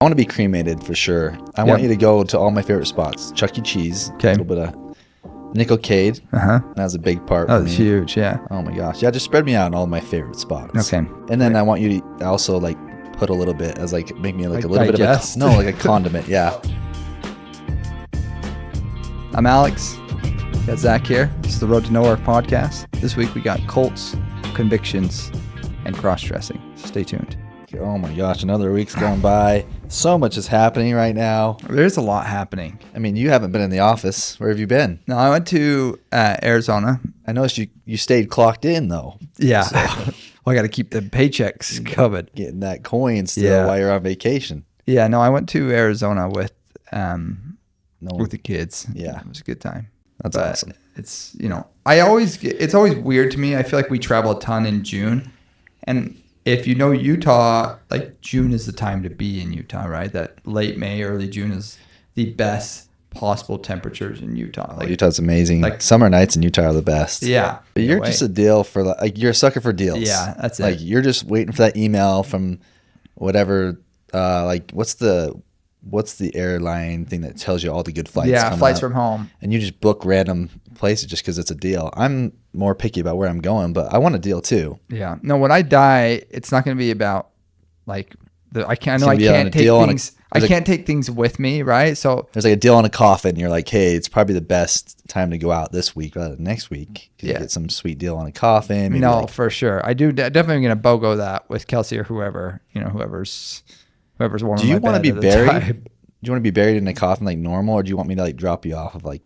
I want to be cremated for sure. I want you to go to all my favorite spots. Chuck E. Cheese. Okay. A little bit of Nickelcade. That was a big part for me. That was huge, yeah. Oh my gosh. Yeah, just spread me out in all my favorite spots. Okay. And then I want you to also like put a little bit as like make me like a little digest? bit of like a condiment. Yeah. I'm Alex. Got Zach here. This is the Road to Nowhere podcast. This week we got Colts, convictions, and cross-dressing. Stay tuned. Oh my gosh, another week's going by. So much is happening right now. There's a lot happening. I mean, you haven't been in the office. Where have you been? No, I went to Arizona. I noticed you stayed clocked in though. Yeah. So. Well, I got to keep the paychecks covered. Getting that coin still while you're on vacation. Yeah, no, I went to Arizona with the kids. Yeah. It was a good time. That's awesome. It's, it's always weird to me. I feel like we travel a ton in June. And if you know Utah, like June is the time to be in Utah, right? That late May, early June is the best possible temperatures in Utah. Like, Utah's amazing. Like summer nights in Utah are the best. Yeah. But you're just a deal for like you're a sucker for deals. Yeah, that's it. Like you're just waiting for that email from whatever like what's the airline thing that tells you all the good flights? Yeah, flights from home. And you just book random places just because it's a deal. I'm more picky about where I'm going, but I want a deal too. Yeah. No, when I die, it's not going to be about like I can't take things with me, right? So there's like a deal on a coffin. You're like, hey, it's probably the best time to go out this week rather than next week. You get some sweet deal on a coffin. Maybe for sure. I do definitely going to BOGO that with Kelsey or whoever, whoever's warm. Do you want to be buried? Do you want to be buried in a coffin like normal, or do you want me to like drop you off of like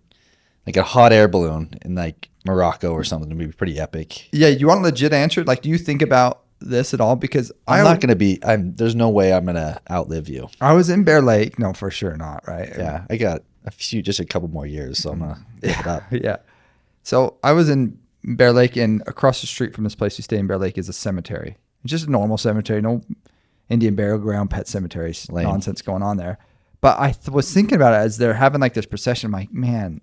a hot air balloon in like Morocco or something? It'd be pretty epic. Yeah, you want a legit answer? Like, do you think about this at all? Because there's no way I'm gonna outlive you. I was in Bear Lake. No, for sure not. Right? Yeah, I got just a couple more years, so I'm gonna pick it up. Yeah. So I was in Bear Lake, and across the street from this place we stay in Bear Lake is a cemetery. It's just a normal cemetery, no Indian burial ground, pet cemeteries, nonsense going on there. But I was thinking about it as they're having like this procession. I'm like, man,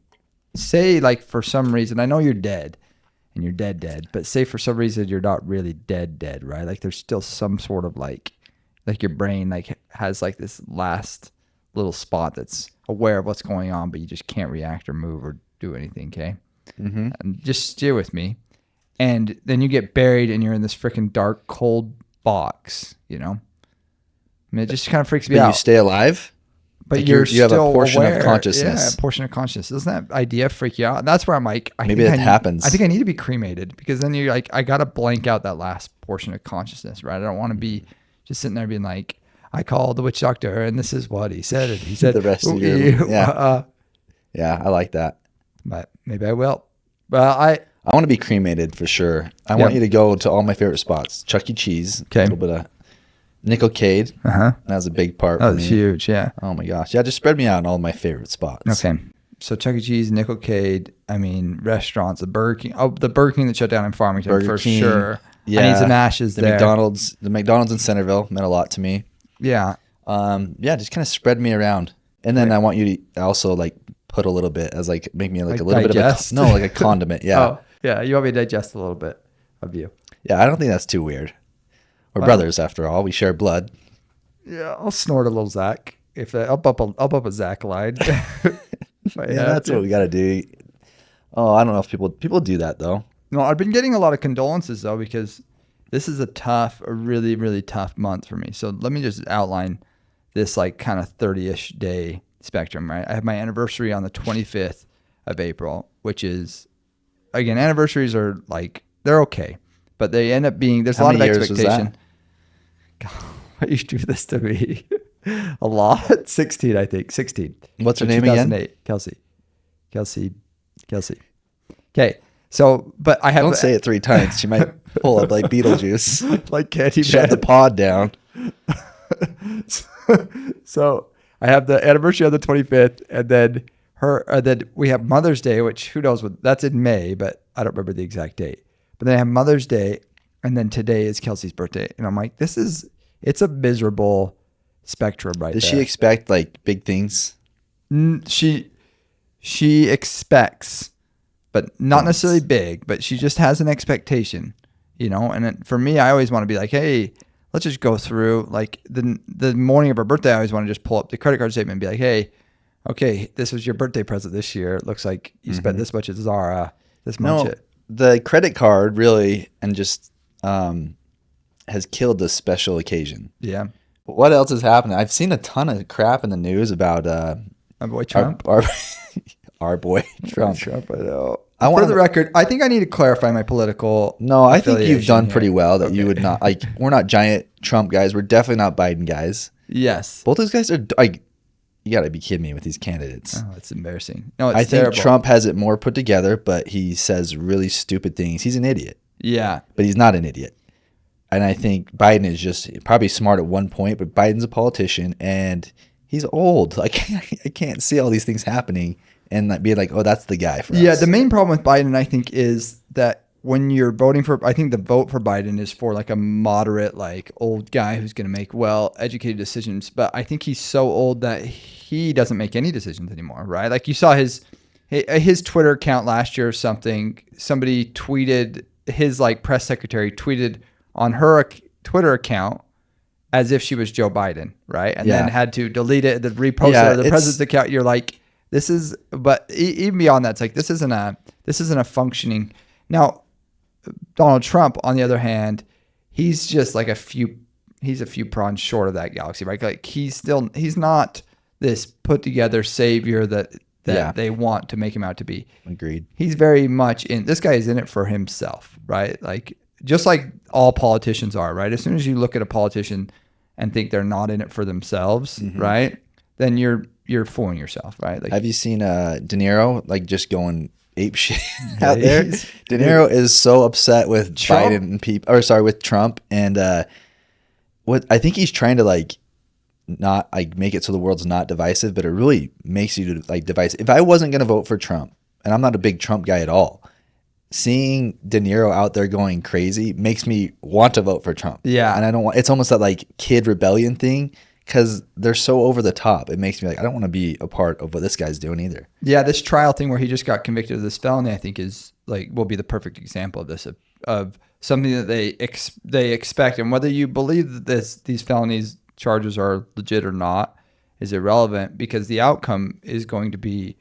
say like for some reason, I know you're dead and you're dead, but say for some reason you're not really dead, right? Like there's still some sort of like your brain like has like this last little spot that's aware of what's going on, but you just can't react or move or do anything, okay? Mm-hmm. And just steer with me. And then you get buried and you're in this freaking dark, cold box, I mean, it just kind of freaks me out. You stay alive? But like you have a portion aware. of consciousness. Yeah, a portion of consciousness. Doesn't that idea freak you out? And that's where I'm like, maybe it happens. I think I need to be cremated because then you're like, I got to blank out that last portion of consciousness, right? I don't want to be just sitting there being like, I called the witch doctor and this is what he said. And he said the rest of your yeah, I like that. But maybe I will. Well, I want to be cremated for sure. I want you to go to all my favorite spots. Chuck E. Cheese. Okay. A little bit of Nickelcade. That was a big part for me. That was huge, yeah. Oh my gosh. Yeah, just spread me out in all my favorite spots. Okay. So Chuck E. Cheese, Nickelcade, I mean, restaurants, the Burger King. Oh, the Burger King that shut down in Farmington Burger for King, sure. Yeah. I need some ashes there. The McDonald's in Centerville meant a lot to me. Yeah. Just kind of spread me around. And then I want you to also like put a little bit as like make me like a little digest? bit of like a condiment. Yeah. Oh, yeah. You want me to digest a little bit of you. Yeah, I don't think that's too weird. We're brothers after all. We share blood. Yeah, I'll snort a little Zach. I'll bump a Zach line. That's what we got to do. Oh, I don't know if people do that though. No, I've been getting a lot of condolences though because this is a really, really tough month for me. So let me just outline this like kind of 30-ish day spectrum, right? I have my anniversary on the 25th of April, which is, again, anniversaries are like, they're okay, but they end up being, there's a lot of expectation. God, why you do this to me? A lot? 16, I think. 16. What's her name again? 2008. Kelsey. Okay. So, but I have... Don't say it 3 times. She might pull up like Beetlejuice. Like Candy Shut the pod down. So I have the anniversary on the 25th, and then we have Mother's Day, which who knows that's in May, but I don't remember the exact date. But then I have Mother's Day, and then today is Kelsey's birthday, and I'm like, it's a miserable spectrum right there. Does she expect like big things? She expects, but not necessarily big, but she just has an expectation, And for me, I always want to be like, hey, let's just go through like the morning of her birthday. I always want to just pull up the credit card statement and be like, hey, okay, this was your birthday present this year. It looks like you spent this much at Zara, this much at. The credit card really and just has killed this special occasion. Yeah. What else is happening? I've seen a ton of crap in the news about my boy Trump. Our boy Trump. Trump, I know. For the record, I think I need to clarify my political. No, I think you've done pretty well. That Okay. you would not like. We're not giant Trump guys. We're definitely not Biden guys. Yes. Both those guys are like. You got to be kidding me with these candidates. Oh, it's embarrassing. No, it's I terrible. think Trump has it more put together, but he says really stupid things. He's an idiot. Yeah. But he's not an idiot. And I think Biden is just probably smart at one point, but Biden's a politician and he's old. Like I can't see all these things happening and like being like, oh, that's the guy for us. Yeah, the main problem with Biden, I think, is that when you're voting for, I think the vote for Biden is for like a moderate, like old guy who's going to make well-educated decisions. But I think he's so old that he doesn't make any decisions anymore, right? Like you saw his Twitter account last year or something. Somebody tweeted, his like press secretary tweeted on her Twitter account as if she was Joe Biden, right? And then had to delete it, then repost it to the president's account. You're like, this is, but even beyond that, it's like, this isn't a functioning. Now, Donald Trump, on the other hand, he's just like a few pawns short of that galaxy, right? Like he's not this put together savior that they want to make him out to be. Agreed. He's very much this guy is in it for himself, right? Like, just like all politicians are, right? As soon as you look at a politician and think they're not in it for themselves, right? Then you're fooling yourself, right? Like, have you seen De Niro like just going ape shit out there? De Niro is so upset with Trump? Biden and with Trump, and what I think he's trying to like not like make it so the world's not divisive, but it really makes you like divisive. If I wasn't gonna vote for Trump, and I'm not a big Trump guy at all, seeing De Niro out there going crazy makes me want to vote for Trump. Yeah. And I don't want, it's almost that like kid rebellion thing because they're so over the top. It makes me like, I don't want to be a part of what this guy's doing either. Yeah. This trial thing where he just got convicted of this felony, I think will be the perfect example of this, of something that they expect. And whether you believe that these felonies charges are legit or not is irrelevant because the outcome is going to be,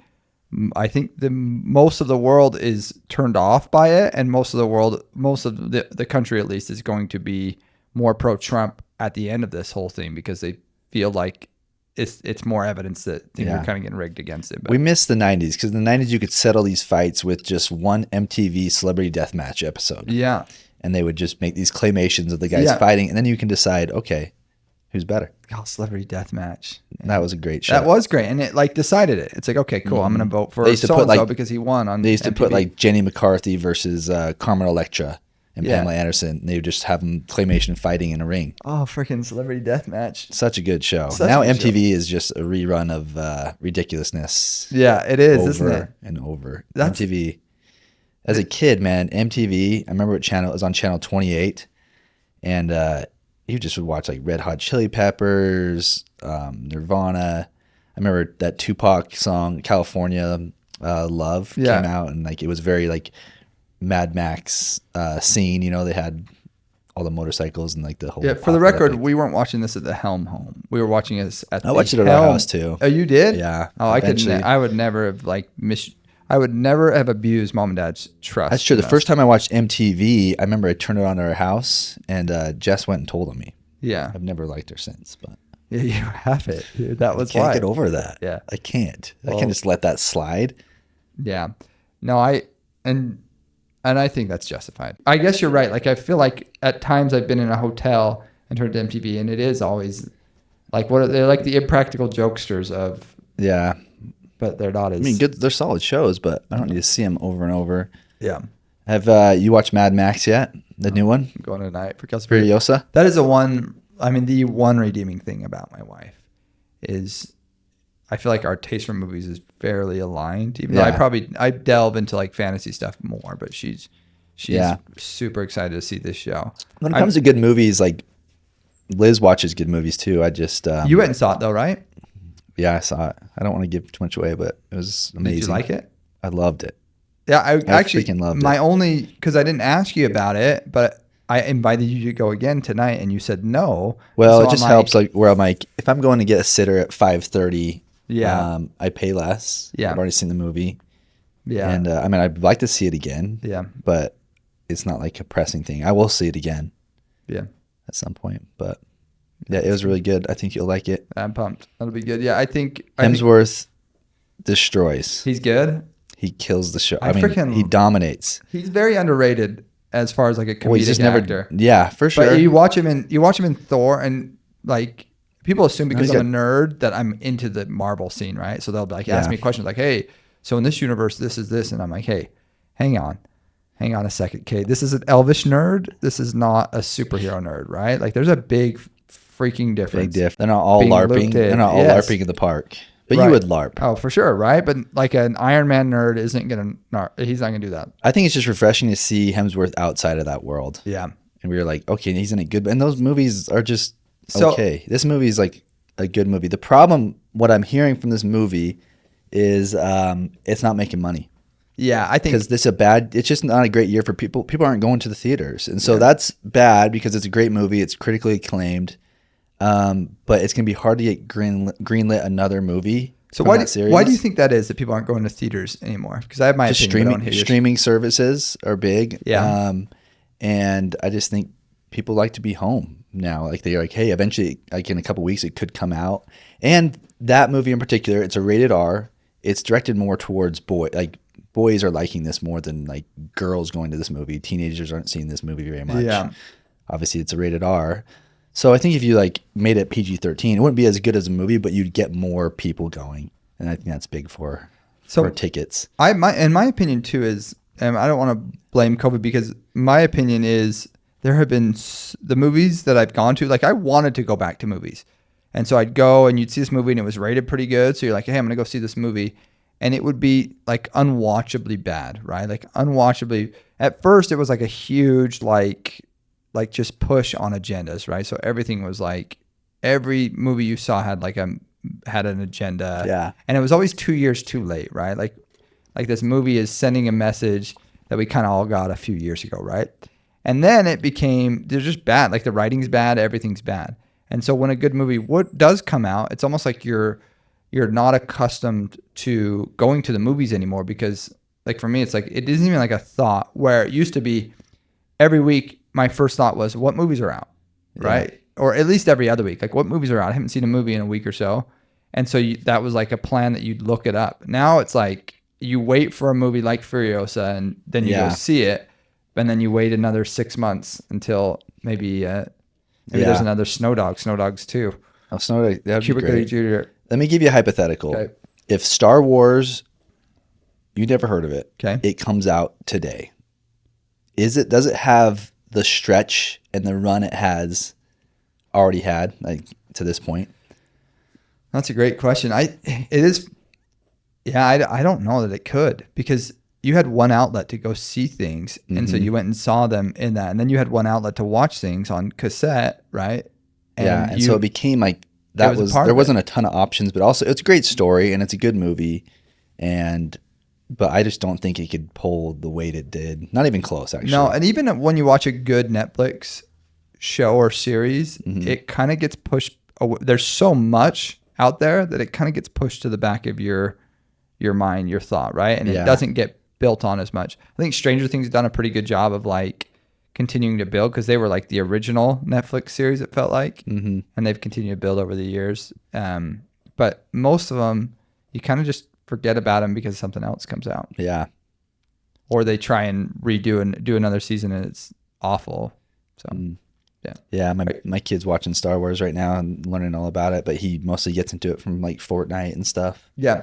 I think most of the world is turned off by it, and most of the country at least is going to be more pro-Trump at the end of this whole thing because they feel like it's more evidence that things are kind of getting rigged against it. But we missed the 90s because in the 90s you could settle these fights with just one MTV Celebrity Deathmatch episode. Yeah. And they would just make these claymations of the guys fighting, and then you can decide, okay, who's better? Oh, Celebrity Deathmatch. That was a great show. That was great, and it like decided it. It's like, okay, cool, I'm going to vote for so-and-so because he won on They used to MTV. put like Jenny McCarthy versus Carmen Electra and Pamela Anderson. They would just have them claymation fighting in a ring. Oh, freaking Celebrity Deathmatch. Such a good show. Such now a good MTV is just a rerun of ridiculousness. Yeah, it is, over isn't it? and over. That's- MTV. As a kid, man, MTV, I remember it was on channel 28, and you just would watch like Red Hot Chili Peppers, Nirvana. I remember that Tupac song, California Love, came out, and like it was very like Mad Max scene. You know, they had all the motorcycles and like the whole. Yeah, for the record, we weren't watching this at the Helm home. We were watching this at I watched it at our house too. Oh, you did? Yeah. Oh, eventually. I would never have I would never have abused mom and dad's trust. That's true. The first time I watched MTV, I remember I turned it on at our house, and Jess went and told on me. Yeah. I've never liked her since, but Yeah, you have it. That was I can't why. get over that. Yeah. I can't. I Well- can't just let that slide. Yeah. No, and I think that's justified. I guess you're right. Like I feel like at times I've been in a hotel and turned to MTV, and it is always like they're like the impractical jokesters of. Yeah. But they're not as. I mean, good. They're solid shows, but I don't need to see them over and over. Yeah. Have you watched Mad Max yet? The new one? I'm going tonight for Furiosa? That is the one redeeming thing about my wife is I feel like our taste for movies is fairly aligned. Even though I delve into like fantasy stuff more, but she's super excited to see this show. When it comes to good movies, like Liz watches good movies too. I just you went and saw it though, right? Yeah, I saw it. I don't want to give too much away, but it was amazing. Did you like it? I loved it. Yeah, I actually freaking loved my it. only because I didn't ask you about it, but I invited you to go again tonight, and you said no. Well, So it just helps, like where I'm like, if I'm going to get a sitter at 5:30, Yeah. I pay less. Yeah. I've already seen the movie, Yeah. and I mean, I'd like to see it again. Yeah. But it's not like a pressing thing. I will see it again. Yeah. At some point, but yeah, it was really good. I think you'll like it. I'm pumped. That'll be good. Yeah, I think Hemsworth destroys. he's good. He kills the show. I I mean, freaking- he dominates. He's very underrated as far as like a comedic Well, he's just actor. Yeah, for sure. But you watch him in Thor, and like people assume because he's I'm a nerd that I'm into the Marvel scene, right? So they'll be like ask me questions like, "Hey, so in this universe, this is this," and I'm like, "Hey, hang on a second, Kate. This is an elvish nerd. This is not a superhero nerd, right? Like, there's a big freaking difference. Big diff. They're not all Being LARPing. looped in. They're not all Yes. LARPing in the park. But Right. you would LARP. Oh, for sure, right? But like an Iron Man nerd isn't gonna. He's not gonna do that. I think it's just refreshing to see Hemsworth outside of that world. Yeah. And we were like, okay, he's in a good. And those movies are just So- okay. This movie is like a good movie. The problem, what I'm hearing from this movie, is it's not making money. Yeah, I think Because it's just not a great year for people. People aren't going to the theaters. And so that's bad because it's a great movie. It's critically acclaimed. But it's going to be hard to get greenlit another movie. so. from that series. Why do you think that is that people aren't going to theaters anymore? Because I have my Just opinion. but I don't hear yours. streaming services are big. Yeah. And I just think people like to be home now. Like they're like, hey, eventually, like in a couple weeks, it could come out. And that movie in particular, it's a rated R. It's directed more towards boys are liking this more than like girls going to this movie. Teenagers aren't seeing this movie very much. Yeah. Obviously, it's a rated R. So I think if you like made it PG-13, it wouldn't be as good as a movie, but you'd get more people going. And I think that's big for tickets. in my opinion too is, and I don't want to blame COVID because my opinion is there have been the movies that I've gone to, like I wanted to go back to movies. And so I'd go and you'd see this movie and it was rated pretty good. So you're like, hey, I'm going to go see this movie. And it would be like unwatchably bad, right? Like unwatchably. At first it was like a huge, like just push on agendas, right? So everything was like, every movie you saw had had an agenda. Yeah. And it was always 2 years too late, right? Like this movie is sending a message that we kind of all got a few years ago, right? And then it became, they're just bad. Like the writing's bad, everything's bad. And so when a good movie does come out, it's almost like you're not accustomed to going to the movies anymore because like for me, it's like, it isn't even like a thought where it used to be every week. My first thought was what movies are out, right? Or at least every other week, like what movies are out. I haven't seen a movie in a week or so. And so that was like a plan that you'd look it up. Now it's like you wait for a movie like Furiosa and then you go see it. And then you wait another 6 months until maybe there's another Snow Dogs 2. Oh, Snow Dogs, that'd be Cuba Gooding great. Jr. Let me give you a hypothetical. Okay. If Star Wars, you never heard of it, Okay. it comes out today. Does it have the stretch and the run it has already had, like to this point? That's a great question. I don't know that it could because you had one outlet to go see things. And so you went and saw them in that. And then you had one outlet to watch things on cassette, right? And so it became like there wasn't a ton of options, but also it's a great story and it's a good movie. But I just don't think it could pull the weight it did. Not even close, actually. No, and even when you watch a good Netflix show or series, it kind of gets pushed. There's so much out there that it kind of gets pushed to the back of your mind, your thought, right? And it doesn't get built on as much. I think Stranger Things done a pretty good job of like continuing to build because they were like the original Netflix series, it felt like. And they've continued to build over the years. But most of them, you kind of just forget about them because something else comes out. Yeah. Or they try and redo and do another season and it's awful. So, yeah. Yeah, my kid's watching Star Wars right now and learning all about it, but he mostly gets into it from like Fortnite and stuff. Yeah.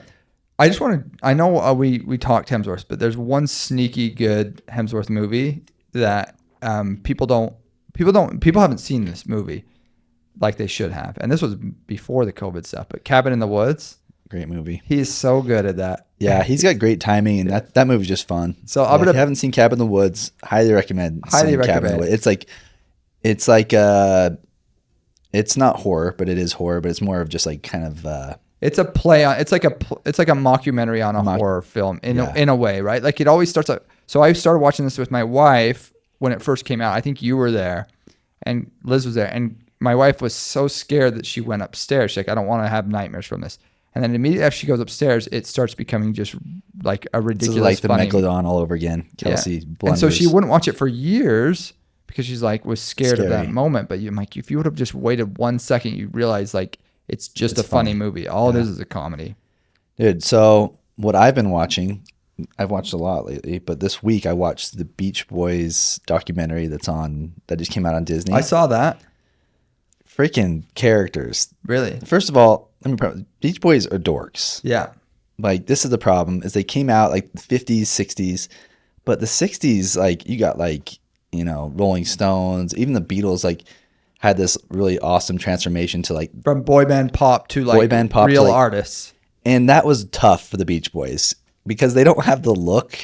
I know we talked Hemsworth, but there's one sneaky good Hemsworth movie that people haven't seen this movie like they should have. And this was before the COVID stuff, but Cabin in the Woods. Great movie. He is so good at that. Yeah, he's got great timing, and that movie's just fun. So if you haven't seen Cabin in the Woods, highly recommend. Cabin in the Woods. It's like it's not horror, but it is horror. But it's more of just like kind of. It's a play on. It's like a mockumentary on a horror film in a way, right? Like it always starts out. So I started watching this with my wife when it first came out. I think you were there, and Liz was there, and my wife was so scared that she went upstairs. She's like, I don't want to have nightmares from this. And then immediately after she goes upstairs, it starts becoming just like a ridiculous, This is like the funny. Megalodon all over again. Kelsey blunders. And so she wouldn't watch it for years because she's like was scared of that moment. But I'm like, if you would have just waited 1 second, you realize like it's just a funny movie. All it is a comedy. Dude, so what I've been watching, I've watched a lot lately, but this week I watched the Beach Boys documentary that just came out on Disney. I saw that. Freaking characters. Really? First of all, Beach Boys are dorks. Yeah. Like, this is the problem, is they came out like the 50s, 60s, but the 60s, like, you got like, you know, Rolling Stones, even the Beatles, like, had this really awesome transformation to like from boy band pop to like real to, like, artists. And that was tough for the Beach Boys because they don't have the look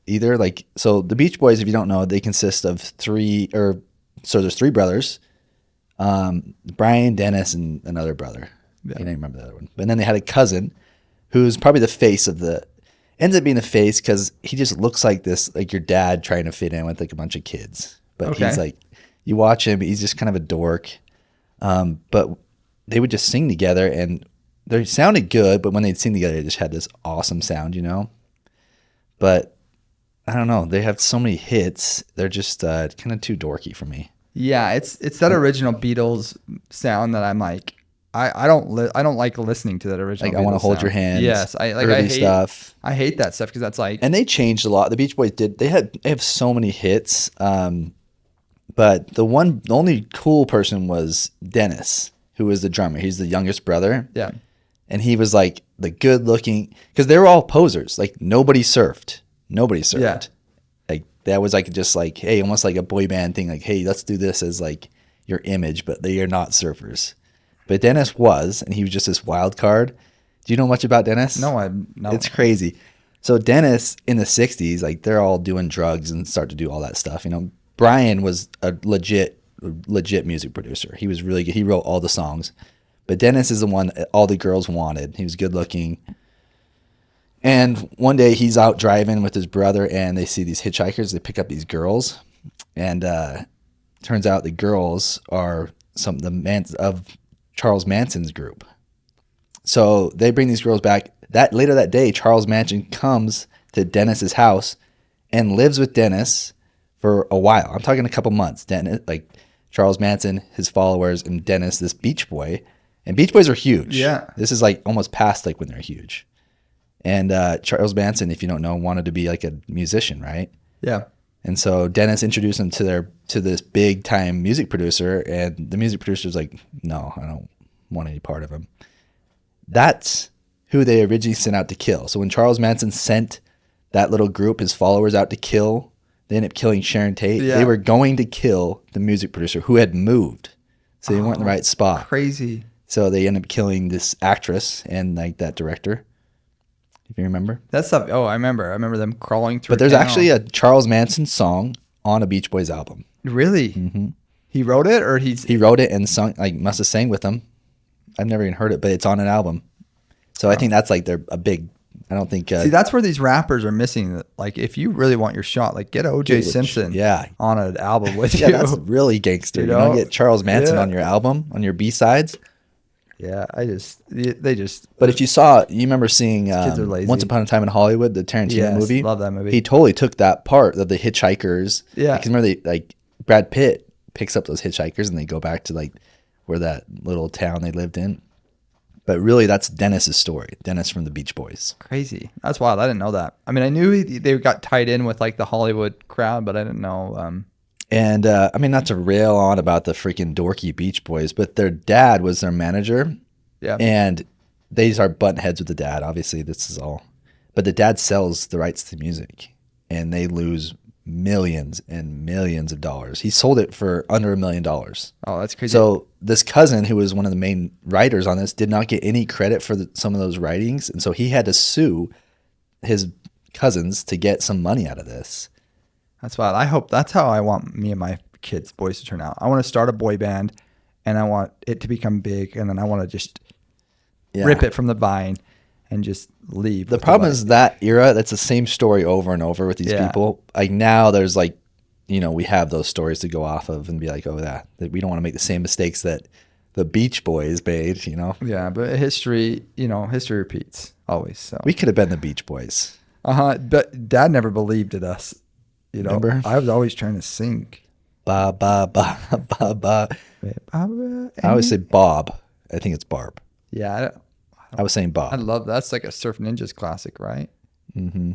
either. Like, so the Beach Boys, if you don't know, they consist of there's three brothers, Brian, Dennis, and another brother. Yeah. I can't remember the other one. But then they had a cousin who's probably the face ends up being the face because he just looks like this, like your dad trying to fit in with like a bunch of kids. But he's like, you watch him, he's just kind of a dork. But they would just sing together and they sounded good, but when they'd sing together, they just had this awesome sound, you know? But I don't know. They have so many hits. They're just kind of too dorky for me. Yeah, it's that original Beatles sound that I'm like, I don't like listening to that original. Like, Beatles I want to hold sound. your hand. Yes, I hate stuff. I hate that stuff because that's like. And they changed a lot. The Beach Boys did. They have so many hits. But the only cool person was Dennis, who was the drummer. He's the youngest brother. Yeah. And he was like the good looking, because they were all posers. Like, nobody surfed. Yeah. Like, that was like just like, hey, almost like a boy band thing. Like, hey, let's do this as like your image, but they are not surfers. But Dennis was, and he was just this wild card. Do you know much about Dennis? No. It's crazy. So Dennis in the 60s, like, they're all doing drugs and start to do all that stuff. You know, Brian was a legit music producer. He was really good. He wrote all the songs. But Dennis is the one all the girls wanted. He was good looking. And one day he's out driving with his brother and they see these hitchhikers. They pick up these girls. And turns out the girls are some of Charles Manson's group. So they bring these girls back. Later that day, Charles Manson comes to Dennis's house and lives with Dennis for a while. I'm talking a couple months. Dennis, like Charles Manson, his followers, and Dennis, this Beach Boy. And Beach Boys are huge. Yeah. This is like almost past like when they're huge. And Charles Manson, if you don't know, wanted to be like a musician, right? Yeah. And so Dennis introduced him to this big time music producer, and the music producer's like, no, I don't want any part of him. That's who they originally sent out to kill. So when Charles Manson sent that little group, his followers, out to kill, they ended up killing Sharon Tate. Yeah. They were going to kill the music producer who had moved. So they weren't in the right spot. Crazy. So they ended up killing this actress and like that director. If you remember. That stuff. Oh, I remember. I remember them crawling through. But there's actually a Charles Manson song on a Beach Boys album. Really? Mm-hmm. He wrote it, or he wrote it and sung, like, must have sang with them. I've never even heard it, but it's on an album. So I think that's like a big. I don't think. See, that's where these rappers are missing. Like, if you really want your shot, like, get O.J. Simpson, on an album with you. Yeah, that's really gangster. You don't get Charles Manson on your album, on your B-sides. Yeah, they just. But if you remember seeing Once Upon a Time in Hollywood, the Tarantino movie. Love that movie. He totally took that part of the hitchhikers. Yeah, because remember Brad Pitt picks up those hitchhikers and they go back to like where that little town they lived in. But really, that's Dennis's story. Dennis from the Beach Boys. Crazy. That's wild. I didn't know that. I mean, I knew they got tied in with like the Hollywood crowd, but I didn't know. And I mean, not to rail on about the freaking dorky Beach Boys, but their dad was their manager. Yeah. And they start butting heads with the dad. Obviously, this is all. But the dad sells the rights to music, and they lose millions and millions of dollars. He sold it for under $1 million. Oh, that's crazy. So this cousin, who was one of the main writers on this, did not get any credit for some of those writings. And so he had to sue his cousins to get some money out of this. That's wild. I hope that's how I want me and my kids' boys to turn out. I want to start a boy band, and I want it to become big, and then I want to just rip it from the vine and just leave. The problem is that era, that's the same story over and over with these people. Like now there's like we have those stories to go off of and be like, oh, that we don't want to make the same mistakes that the Beach Boys made, Yeah, but history repeats always. So We could have been the Beach Boys. But Dad never believed in us. Remember? I was always trying to sing. Ba, ba, ba, ba, ba. I always say Bob. I think it's Barb. Yeah. I was saying Bob. I love that. That's like a Surf Ninjas classic, right? Mm-hmm.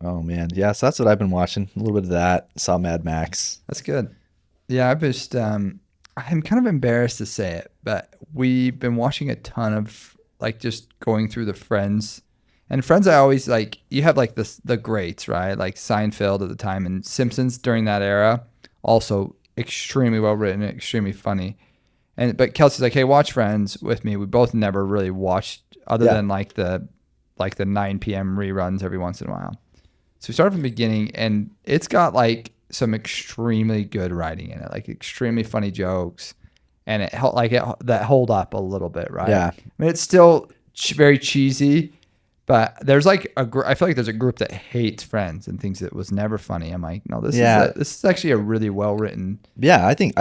Oh, man. Yeah, so that's what I've been watching. A little bit of that. Saw Mad Max. That's good. Yeah, I've just, I'm kind of embarrassed to say it, but we've been watching a ton of, like, just going through the Friends. And Friends, I always, like, you have, like, the greats, right? Like Seinfeld at the time and Simpsons during that era. Also extremely well written, extremely funny. But Kelsey's like, hey, watch Friends with me. We both never really watched other than like the 9 p.m. reruns every once in a while. So we started from the beginning, and it's got like some extremely good writing in it, like extremely funny jokes, and that hold up a little bit, right? Yeah. I mean, it's still very cheesy, but there's like I feel like there's a group that hates Friends and thinks it was never funny. I'm like, no, this is actually a really well written. Yeah, I think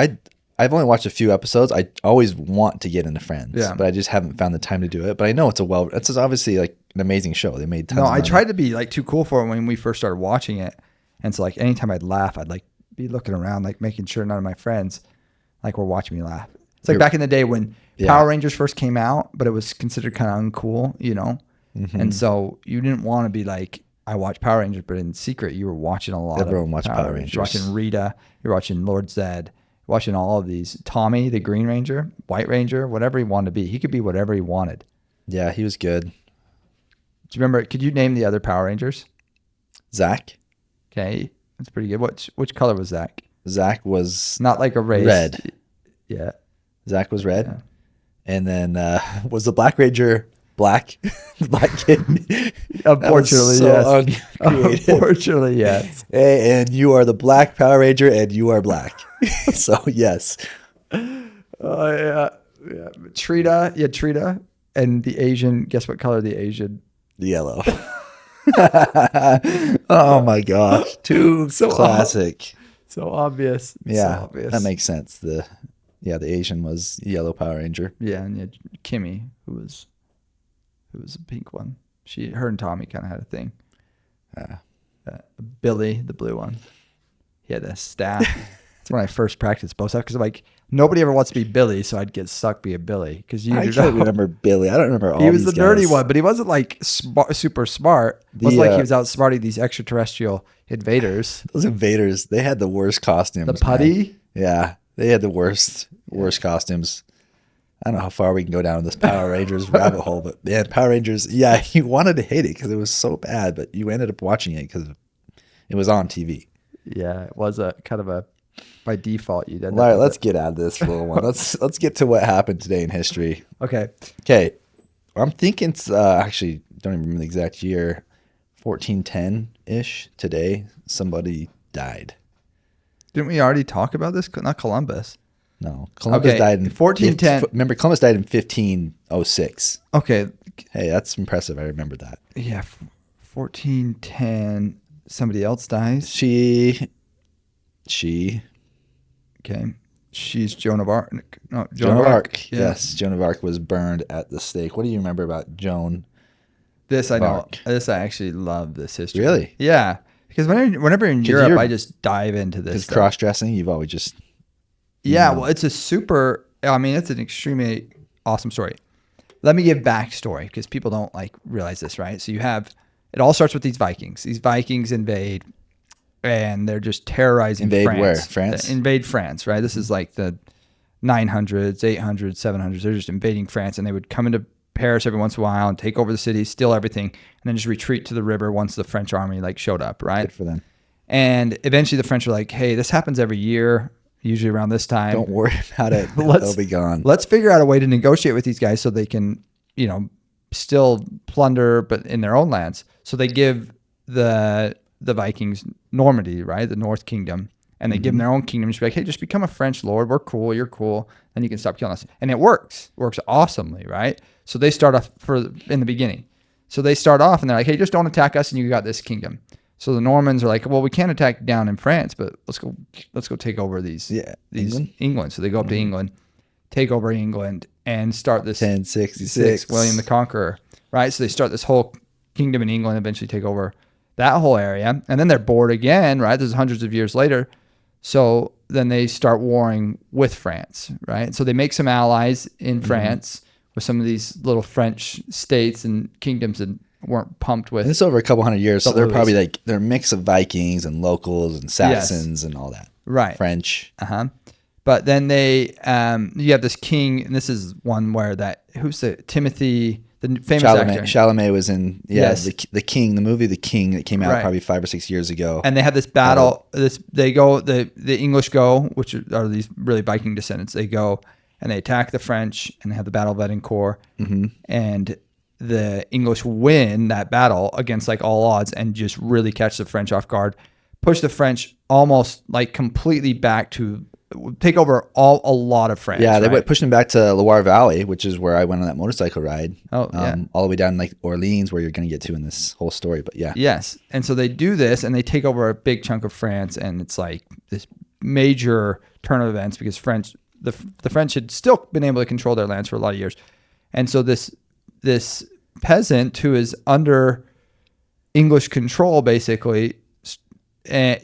I've only watched a few episodes. I always want to get into Friends, but I just haven't found the time to do it. But I know it's obviously like an amazing show. They made tons of money. I tried to be like too cool for it when we first started watching it. And so like anytime I'd laugh, I'd like be looking around, like making sure none of my friends like were watching me laugh. It's like back in the day when Power Rangers first came out, but it was considered kind of uncool, Mm-hmm. And so you didn't want to be like, I watch Power Rangers, but in secret you were watching a lot. Everyone watched Power Rangers. You're watching Rita, you're watching Lord Zed, watching all of these. Tommy, the Green Ranger, White Ranger, whatever he wanted to be. He could be whatever he wanted. Yeah, he was good. Do you remember, could you name the other Power Rangers? Zach. Okay, that's pretty good. Which color was Zach? Zach was not like a race. Red. Yeah. Zach was red. Yeah. And then was the Black Ranger black? The black kid? Unfortunately, yes. Unfortunately, yes. Hey, and you are the Black Power Ranger, and you are black. So, yes. Oh, yeah. Trita. And the Asian, guess what color the Asian? Yellow. Oh, my gosh. Too classic. So obvious. Yeah, so obvious. That makes sense. The Asian was yellow Power Ranger. Yeah, and you had Kimmy, who was a pink one. Her and Tommy kind of had a thing. Billy, the blue one, he had a staff. That's when I first practiced bow staff because like nobody ever wants to be Billy, so I'd get stuck being Billy because I can't remember Billy. I don't remember all. He was these the guys. nerdy one, but he wasn't like super smart. It wasn't like he was outsmarting these extraterrestrial invaders. Those invaders, they had the worst costumes. The putty. Man. Yeah, they had the worst costumes. I don't know how far we can go down this Power Rangers rabbit hole, but man, Power Rangers, you wanted to hate it because it was so bad, but you ended up watching it because it was on TV. Yeah, it was a kind of a, by default, you did. All right, let's get out of this little one. Let's get to what happened today in history. Okay. I'm thinking it's actually, don't even remember the exact year, 1410-ish. Today, somebody died. Didn't we already talk about this? Not Columbus. No, Columbus died in 1410. Remember, Columbus died in 1506. Okay. Hey, that's impressive. I remember that. Yeah, 1410. Somebody else dies. She. Okay. She's Joan of Arc. No, Joan of Arc. Yeah. Yes, Joan of Arc was burned at the stake. What do you remember about Joan? This I know. Arc? This I actually love this history. Really? Yeah. Because whenever in Europe, I just dive into this. Because cross-dressing, you've always just... Yeah, well, it's it's an extremely awesome story. Let me give backstory because people don't realize this, right? So it all starts with these Vikings. These Vikings invade, and they're just terrorizing France. Invade where? France? Invade France, right? This is like the 900s, 800s, 700s. They're just invading France, and they would come into Paris every once in a while and take over the city, steal everything, and then just retreat to the river once the French army showed up, right? Good for them. And eventually the French are like, hey, this happens every year. Usually around this time. Don't worry about it. They'll be gone. Let's figure out a way to negotiate with these guys so they can, still plunder, but in their own lands. So they give the Vikings Normandy, right? The North Kingdom. And they give them their own kingdom. Just be like, hey, just become a French lord. We're cool. You're cool. Then you can stop killing us. And it works. It works awesomely, right? So they start off in the beginning. So they start off and they're like, hey, just don't attack us and you got this kingdom. So the Normans are like, well, we can't attack down in France, but let's go take over these England. So they go up to England, take over England, and start this 1066 William the Conqueror, right? So they start this whole kingdom in England, eventually take over that whole area, and then they're bored again, right? This is hundreds of years later. So then they start warring with France, right? So they make some allies in France with some of these little French states and kingdoms that weren't pumped with. And it's over a couple hundred years, so they're probably like they're a mix of Vikings and locals and Saxons and all that, right? French. But then they, you have this king, and this is one where who's the Timothy, the famous actor. Chalamet was in, the King, the movie The King that came out probably 5 or 6 years ago. And they have this battle. The English go, which are these really Viking descendants. They go and they attack the French, and they have the Battle of Agincourt, and the English win that battle against like all odds, and just really catch the French off guard, push the French almost like completely back to take over a lot of France. Yeah, they went pushing back to Loire Valley, which is where I went on that motorcycle ride. Oh, yeah. All the way down like Orleans, where you're going to get to in this whole story. But yeah. Yes. And so they do this, and they take over a big chunk of France, and it's like this major turn of events because the French had still been able to control their lands for a lot of years. And so this peasant who is under English control basically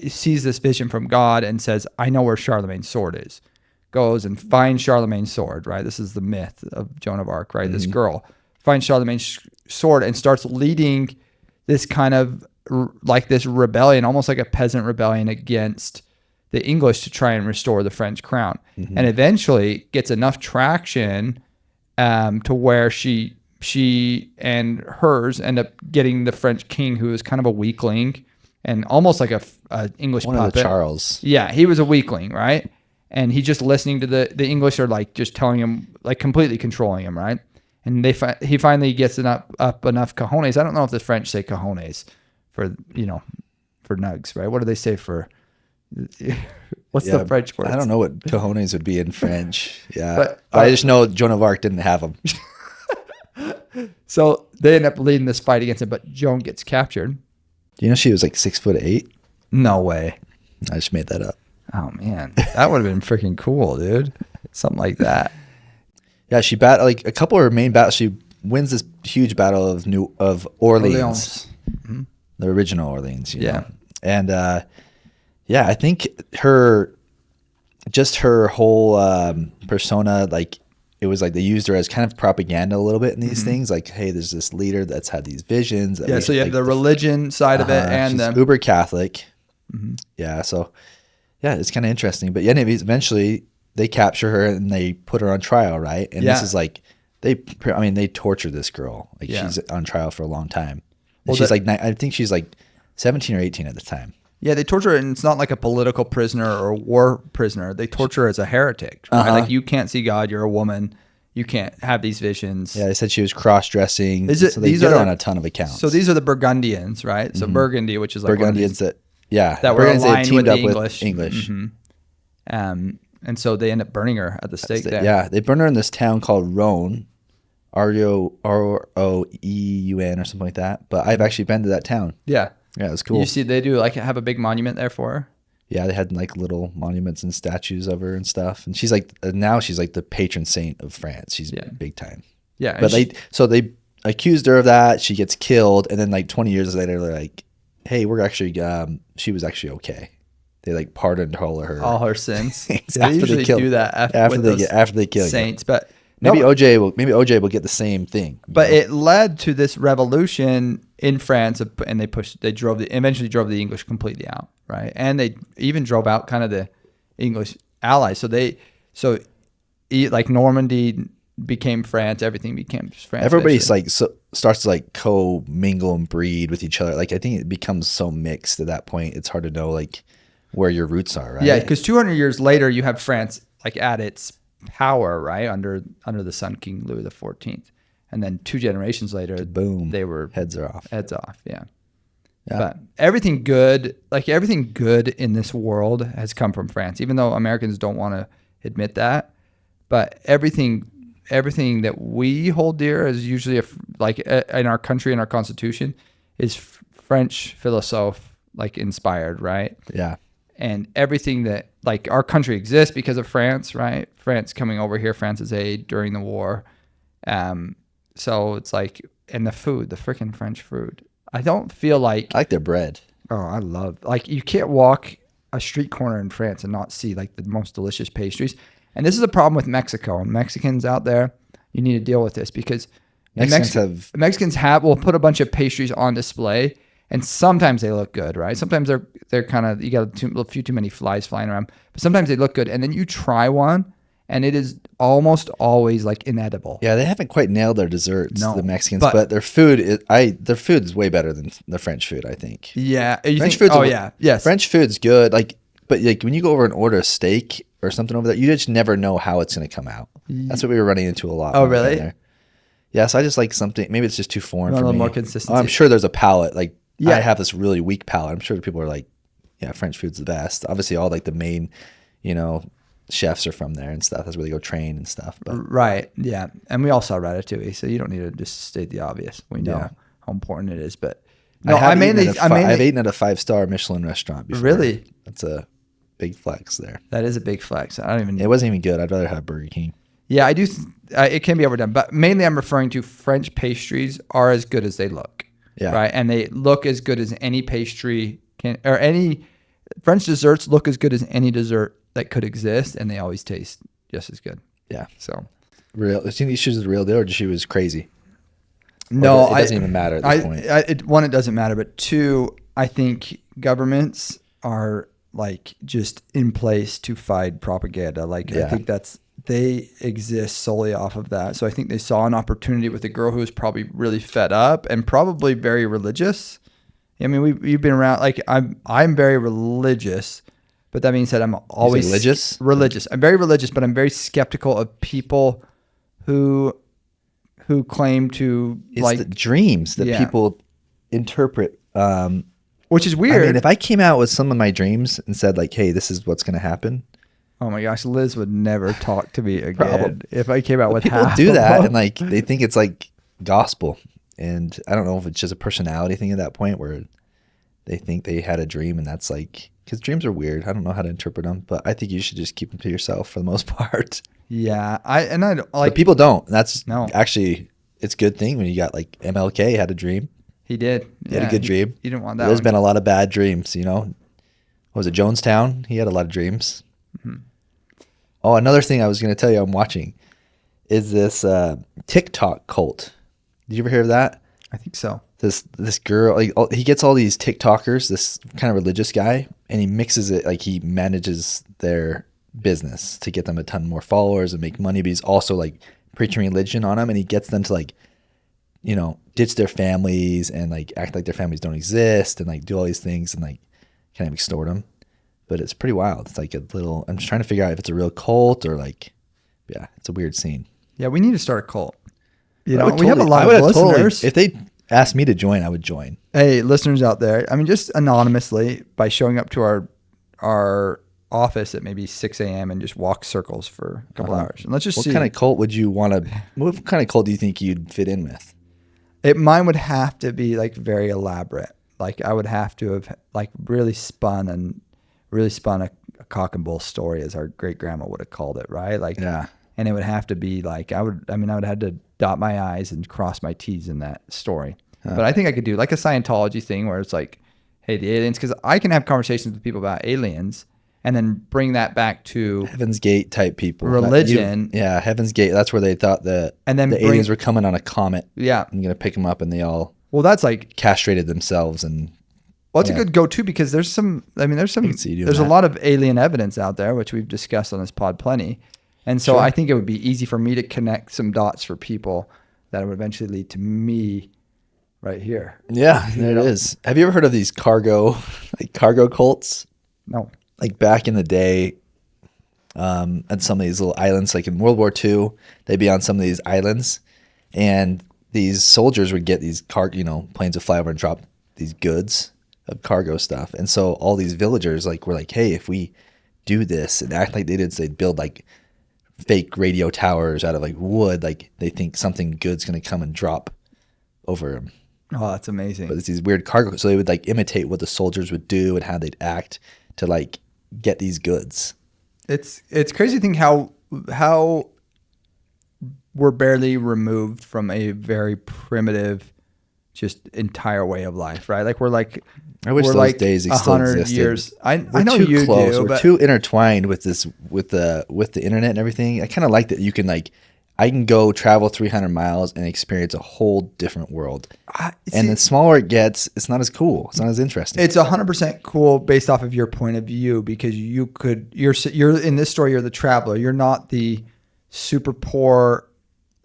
sees this vision from God and says, I know where Charlemagne's sword is. Goes and finds Charlemagne's sword, right? This is the myth of Joan of Arc, right? This girl finds Charlemagne's sword and starts leading this kind of like this rebellion, almost like a peasant rebellion against the English to try and restore the French crown. And eventually gets enough traction to where she and hers end up getting the French king, who is kind of a weakling and almost like a English One puppet. of the Charles. Yeah, he was a weakling, right? And he's just listening to the English are like just telling him, like completely controlling him, right? And he finally gets up enough cojones. I don't know if the French say cojones for nugs, right? What do they say for? What's the French word? I don't know what cojones would be in French. Yeah, but I just know Joan of Arc didn't have them. So they end up leading this fight against him, but Joan gets captured. Do you know she was like 6'8"? No way. I just made that up. Oh man, that would have been freaking cool, dude. Something like that. Yeah, she like a couple of her main battles. She wins this huge battle of Orleans. The original Orleans. You know? And I think her whole persona, like it was like they used her as kind of propaganda a little bit in these things. Like, hey, there's this leader that's had these visions. So you have the religion side of it, and she's uber Catholic. Yeah, so yeah, it's kind of interesting. But yeah, anyways, eventually they capture her and they put her on trial, right? And this is like they torture this girl. Like she's on trial for a long time. And she's I think she's like 17 or 18 at the time. Yeah, they torture her, and it's not like a political prisoner or a war prisoner. They torture her as a heretic. Right? Like, you can't see God. You're a woman. You can't have these visions. Yeah, they said she was cross-dressing. So they get her on a ton of accounts. So these are the Burgundians, right? So Burgundy, which is like Burgundians that were aligned with the English. And so they end up burning her at the stake there. Yeah, they burn her in this town called Rouen, Roeun or something like that. But I've actually been to that town. Yeah. Yeah, it was cool. You see, they do have a big monument there for her. Yeah, they had like little monuments and statues of her and stuff. And she's like, now she's like the patron saint of France. She's big time. Yeah. But they accused her of that. She gets killed. And then like 20 years later, they're like, hey, we're actually, she was actually okay. They like pardoned all her sins. They usually do that after they kill saints. You. But maybe OJ will get the same thing. But it led to this revolution in France, and eventually drove the English completely out, right? And they even drove out kind of the English allies. So like Normandy became France, everything became France. Everybody's starts to like co-mingle and breed with each other. Like I think it becomes so mixed at that point. It's hard to know like where your roots are, right? Yeah, because 200 years later, you have France like at its power, right, under the Sun King Louis XIV, and then 2 generations later, boom, they were heads off. Yeah. But everything good in this world has come from France, even though Americans don't want to admit that. But everything that we hold dear is usually in our country and our Constitution is French philosophe like inspired, right? Yeah. And everything that like our country exists because of France, right? France coming over here, France's aid during the war. So it's like, and the food, the freaking French food. I don't feel like, I like their bread. oh, I love, like you can't walk a street corner in France and not see like the most delicious pastries. And this is a problem with Mexico and Mexicans out there. You need to deal with this because Mexicans will put a bunch of pastries on display, and sometimes they look good, right? Sometimes they're kind of, you got a few too many flies flying around, but sometimes they look good. And then you try one and it is almost always like inedible. Yeah, they haven't quite nailed their desserts, the Mexicans, but their food is way better than the French food, I think. Yeah, French food's good, like, but like when you go over and order a steak or something over there, you just never know how it's going to come out. That's what we were running into a lot. Oh, really? There. Yeah, so I just like something. Maybe it's just too foreign for me. A little more consistency. I'm sure there's a palate. Like I have this really weak palate. I'm sure people are like, yeah, French food's the best. Obviously, all like the main, chefs are from there and stuff. That's where they go train and stuff. But. Right. Yeah. And we all saw Ratatouille, so you don't need to just state the obvious. We know how important it is. But no, I've eaten at a 5-star Michelin restaurant before. Really? That's a big flex there. That is a big flex. It wasn't even good. I'd rather have Burger King. Yeah, I do. It can be overdone, but mainly I'm referring to French pastries are as good as they look. Yeah. Right. And they look as good as any pastry can, or any French desserts look as good as any dessert that could exist, and they always taste just as good. Yeah. So, do you think she was the real deal, or she was crazy? No, it doesn't even matter at this point. One, it doesn't matter, but two, I think governments are like just in place to fight propaganda. I think they exist solely off of that. So I think they saw an opportunity with a girl who was probably really fed up and probably very religious. I mean, we've been around. Like I'm very religious. But that being said, I'm always religious. I'm very religious, but I'm very skeptical of people who claim to the dreams that people interpret. Which is weird. I mean, if I came out with some of my dreams and said like, "Hey, this is what's going to happen," oh my gosh, Liz would never talk to me again if I came out with people half do that, and like they think it's like gospel, and I don't know if it's just a personality thing at that point where they think they had a dream, and that's like. Because dreams are weird. I don't know how to interpret them, but I think you should just keep them to yourself for the most part. Yeah, I like. But people don't. Actually, it's a good thing when you got like MLK had a dream. He did. He had a good dream. You didn't want that. There's been a lot of bad dreams. What was it, Jonestown? He had a lot of dreams. Mm-hmm. Oh, another thing I was going to tell you I'm watching is this TikTok cult. Did you ever hear of that? I think so. This girl, he gets all these TikTokers, this kind of religious guy, and he mixes it, like he manages their business to get them a ton more followers and make money, but he's also like preaching religion on them, and he gets them to like, ditch their families and like act like their families don't exist and like do all these things and like kind of extort them. But it's pretty wild. It's like I'm just trying to figure out if it's a real cult or like, yeah, it's a weird scene. Yeah, we need to start a cult. We have a lot of listeners. If they asked me to join, I would join. Hey, listeners out there, I mean, just anonymously by showing up to our office at maybe 6 a.m. and just walk circles for a couple hours. And let's just see. What kind of cult would you want to, what kind of cult do you think you'd fit in with? Mine would have to be like very elaborate. Like I would have to have like really spun a cock and bull story, as our great grandma would have called it, right? Like, yeah. And it would have to be like, I would have to dot my I's and cross my T's in that story. Okay. But I think I could do like a Scientology thing where it's like, hey, the aliens, because I can have conversations with people about aliens and then bring that back to Heaven's Gate type people. Religion. Heaven's Gate. That's where they thought that the aliens were coming on a comet. Yeah. And going to pick them up, and they all that's like castrated themselves. And it's a good go-to because there's a lot of alien evidence out there, which we've discussed on this pod plenty. And so I think it would be easy for me to connect some dots for people that would eventually lead to me right here. Yeah, there it is. Have you ever heard of these cargo cults? No. Like back in the day, at some of these little islands, like in World War II, they'd be on some of these islands, and these soldiers would get these planes would fly over and drop these goods of cargo stuff. And so all these villagers were like, hey, if we do this and act like they did, so they'd build like fake radio towers out of like wood, like they think something good's going to come and drop over them. Oh, that's amazing. But it's these weird cargo. So they would like imitate what the soldiers would do and how they'd act to like get these goods. It's crazy to think how we're barely removed from a very primitive, just entire way of life, right? Like I wish those like days still 100 existed. years. I We're know too you close. do. We're But too intertwined with this with the internet and everything. I kind of like that you can like I can go travel 300 miles and experience a whole different world. And the smaller it gets, it's not as cool. It's not as interesting. It's 100% cool based off of your point of view, because you're in this story, you're the traveler. You're not the super poor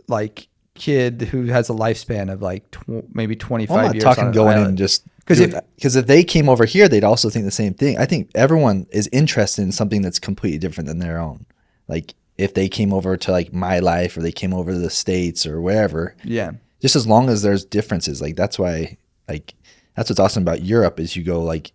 like kid who has a lifespan of like maybe 25 I'm not years. talking on an going in island. and just Because if they came over here, they'd also think the same thing. I think everyone is interested in something that's completely different than their own. Like if they came over to like my life, or they came over to the States or wherever. Yeah. Just as long as there's differences. Like that's why like that's what's awesome about Europe is you go like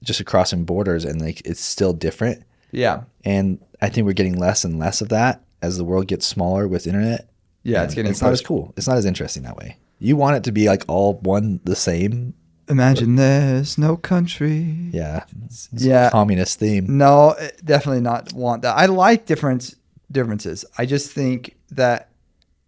just across in borders and like it's still different. Yeah. And I think we're getting less and less of that as the world gets smaller with internet. Yeah, it's not as cool. It's not as interesting that way. You want it to be like all one the same. Imagine there's no country. Yeah. It's Yeah. a communist theme. No, definitely not want that. I like differences. I just think that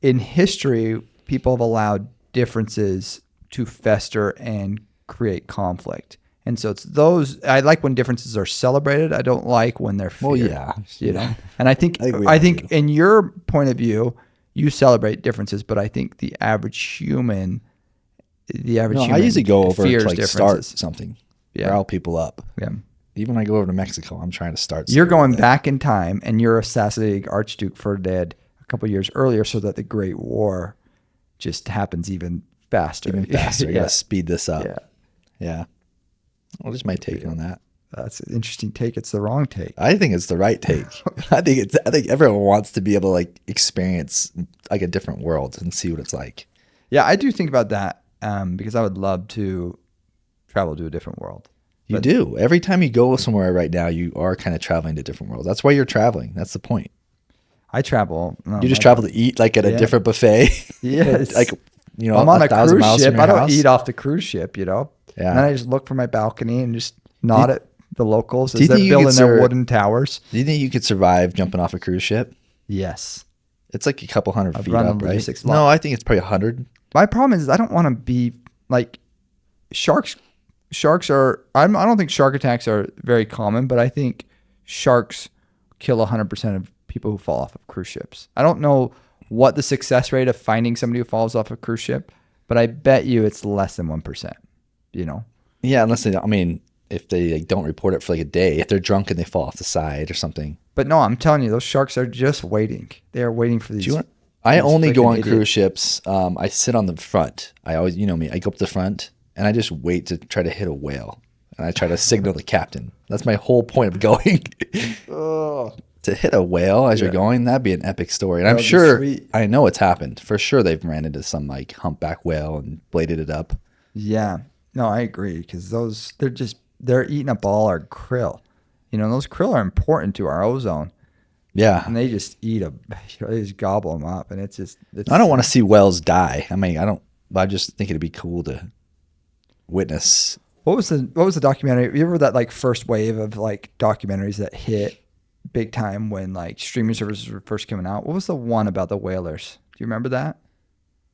in history, people have allowed differences to fester and create conflict. And so it's those, I like when differences are celebrated. I don't like when they're feared. Well, yeah. You know? And I think I think in your point of view, you celebrate differences, but I think the average human I usually go over to like start something. Yeah. Rile people up. Yeah. Even when I go over to Mexico, I'm trying to start. You're going back in time and you're assassinating Archduke Ferdinand a couple years earlier so that the Great War just happens even faster. Even faster. You Yeah. gotta speed this up. Yeah. Yeah. Well, just my take on that. That's an interesting take. It's the wrong take. I think it's the right take. I think everyone wants to be able to like experience like a different world and see what it's like. Yeah, I do think about that because I would love to travel to a different world. You do. Every time you go somewhere right now, you are kind of traveling to different worlds. That's why you're traveling. That's the point. I travel. You just travel to eat like at a different buffet. Yes. Like, you know, I'm on a 1,000 cruise miles ship. from I your don't house. eat off the cruise ship, you know? Yeah. And then I just look from my balcony and just nod at the locals Do you as they're think you building could their wooden towers. Do you think you could survive jumping off a cruise ship? Yes. It's like a couple hundred I've feet run up, the right? logistics No, I think it's probably 100. My problem is I don't want to be like sharks. Sharks are. I don't think shark attacks are very common, but I think sharks kill 100% of people who fall off of cruise ships. I don't know what the success rate of finding somebody who falls off a cruise ship, but I bet you it's less than 1%. You know? Yeah, unless they. I mean, if they like, don't report it for like a day, if they're drunk and they fall off the side or something. But no, I'm telling you, those sharks are just waiting. They are waiting for these. I only go on freaking cruise ships. I sit on the front. I always, you know me, I go up the front and I just wait to try to hit a whale. And I try to signal the captain. That's my whole point of going. To hit a whale as you're going, that'd be an epic story. And I'm sure, I know it's happened. For sure they've ran into some like humpback whale and bladed it up. Yeah. No, I agree. Because they're eating up all our krill. You know, those krill are important to our ozone. Yeah. And they just eat they just gobble them up. And it's I don't want to see whales die. I mean, I just think it'd be cool to witness. What was the documentary? You remember that like first wave of like documentaries that hit big time when like streaming services were first coming out? What was the one about the whalers? Do you remember that?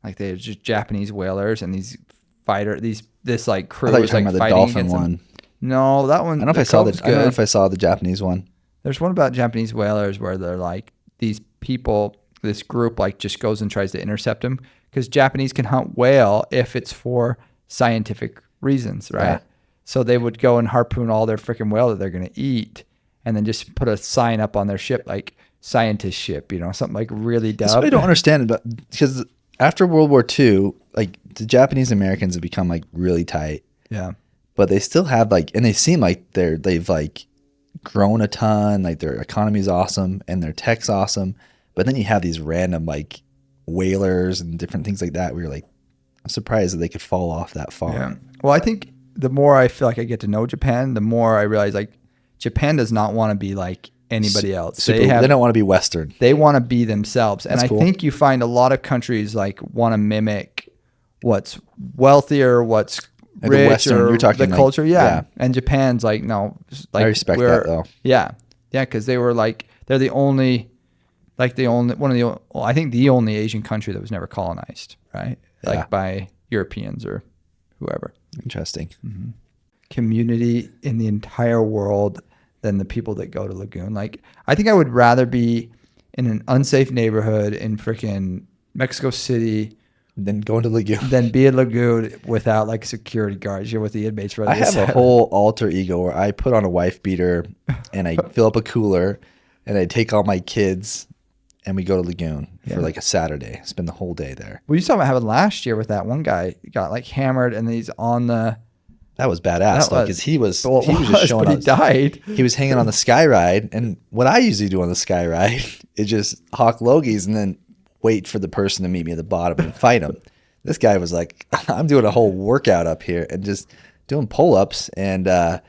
Like they were just Japanese whalers and this like crew I thought you were was talking like about the fighting dolphin against them. one. No, that one. I don't know if I saw the Japanese one. There's one about Japanese whalers where they're like these people, this group like just goes and tries to intercept them because Japanese can hunt whale if it's for scientific reasons, right? Yeah. So they would go and harpoon all their freaking whale that they're going to eat and then just put a sign up on their ship like scientist ship, you know, something like really dumb. That's what I don't understand because after World War II, like the Japanese Americans have become like really tight. Yeah. But they still have like, and they seem like they've like grown a ton, like their economy's awesome and their tech's awesome. But then you have these random like whalers and different things like that where you're like, I'm surprised that they could fall off that far. Yeah. Well, I think the more I feel like I get to know Japan, the more I realize like Japan does not want to be like anybody else. They don't want to be Western. They want to be themselves. And That's cool. I think you find a lot of countries like want to mimic what's wealthier, what's And the rich, Western, or you're talking the like- culture. Yeah. yeah. And Japan's like, no, like I respect that though. Yeah. Yeah. Because they were like, they're the only, like the only, one of the, well, I think the only Asian country that was never colonized, right? Yeah. Like by Europeans or whoever. Interesting. Community in the entire world than the people that go to Lagoon. Like, I think I would rather be in an unsafe neighborhood in freaking Mexico City Then going to Lagoon. than be at Lagoon without like security guards, with the inmates. I have a whole alter ego where I put on a wife beater and I fill up a cooler and I take all my kids and we go to Lagoon for like a Saturday. Spend the whole day there. Well, you saw what happened last year with that one guy got like hammered and he's on the. That was badass. That Because he was Well, just showing but he us. died. He was hanging on the sky ride, and what I usually do on the sky ride is just hawk logies and then wait for the person to meet me at the bottom and fight him. This guy was like, I'm doing a whole workout up here and just doing pull-ups, and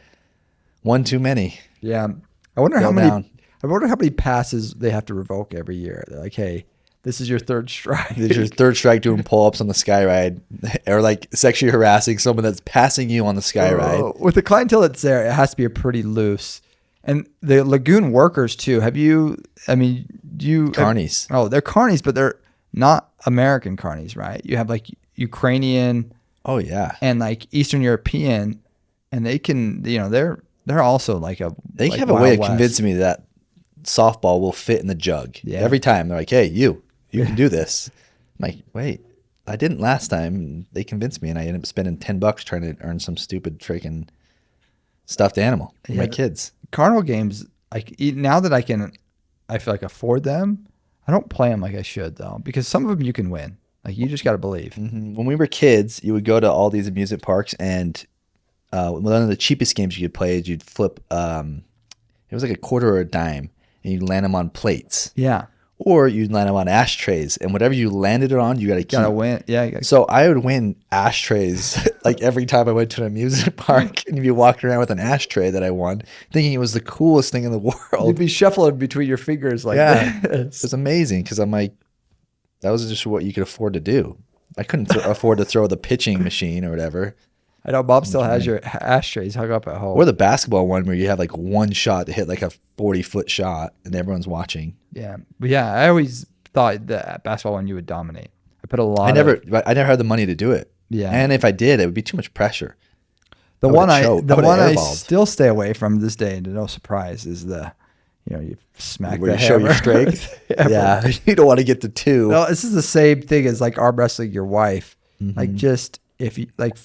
one too many. Yeah, I wonder Go how many. down. I wonder how many passes they have to revoke every year. They're like, hey, this is your third strike. This is your third strike doing pull-ups on the sky ride, or like sexually harassing someone that's passing you on the sky ride. With the clientele that's there, it has to be a pretty loose. And the Lagoon workers too. Have you? I mean, do you? Carnies. They're carnies, but they're not American carnies, right? You have like Ukrainian Oh yeah. and like Eastern European, and they can, they're also like a. They like have a way of Wild West. convincing me that softball will fit in the jug. Yeah. Every time they're like, "Hey, you can do this." I'm like, "Wait, I didn't last time." And they convinced me, and I ended up spending $10 trying to earn some stupid freaking stuffed animal for my Yeah. kids. Carnival games. Like now that I feel like afford them. I don't play them like I should though, because some of them you can win. Like you just got to believe. When we were kids, you would go to all these amusement parks, and one of the cheapest games you could play is you'd flip. It was like a quarter or a dime, and you'd land them on plates, Yeah, or you'd land them on ashtrays, and whatever you landed it on, you got to keep. gotta win. Yeah, you gotta, So I would win ashtrays like every time I went to an amusement park, and you'd be walking around with an ashtray that I won, thinking it was the coolest thing in the world. you'd be shuffling between your fingers like Yeah, this. it's amazing because I'm like, that was just what you could afford to do. I couldn't afford to throw the pitching machine or whatever, I know Bob still has your ashtrays hung up at home. or the basketball one where you have like one shot to hit like a 40-foot shot, and everyone's watching. Yeah, but yeah, I always thought that basketball one you would dominate. I put a lot. I never had the money to do it. Yeah. And if I did, it would be too much pressure. The I one would've choked. I the would've one I airballed. still stay away from this day, and to no surprise, is you smack Where the you show your hammer. strength. Hammer. Yeah. You don't want to get to two. No, this is the same thing as like arm wrestling your wife. Like just if you like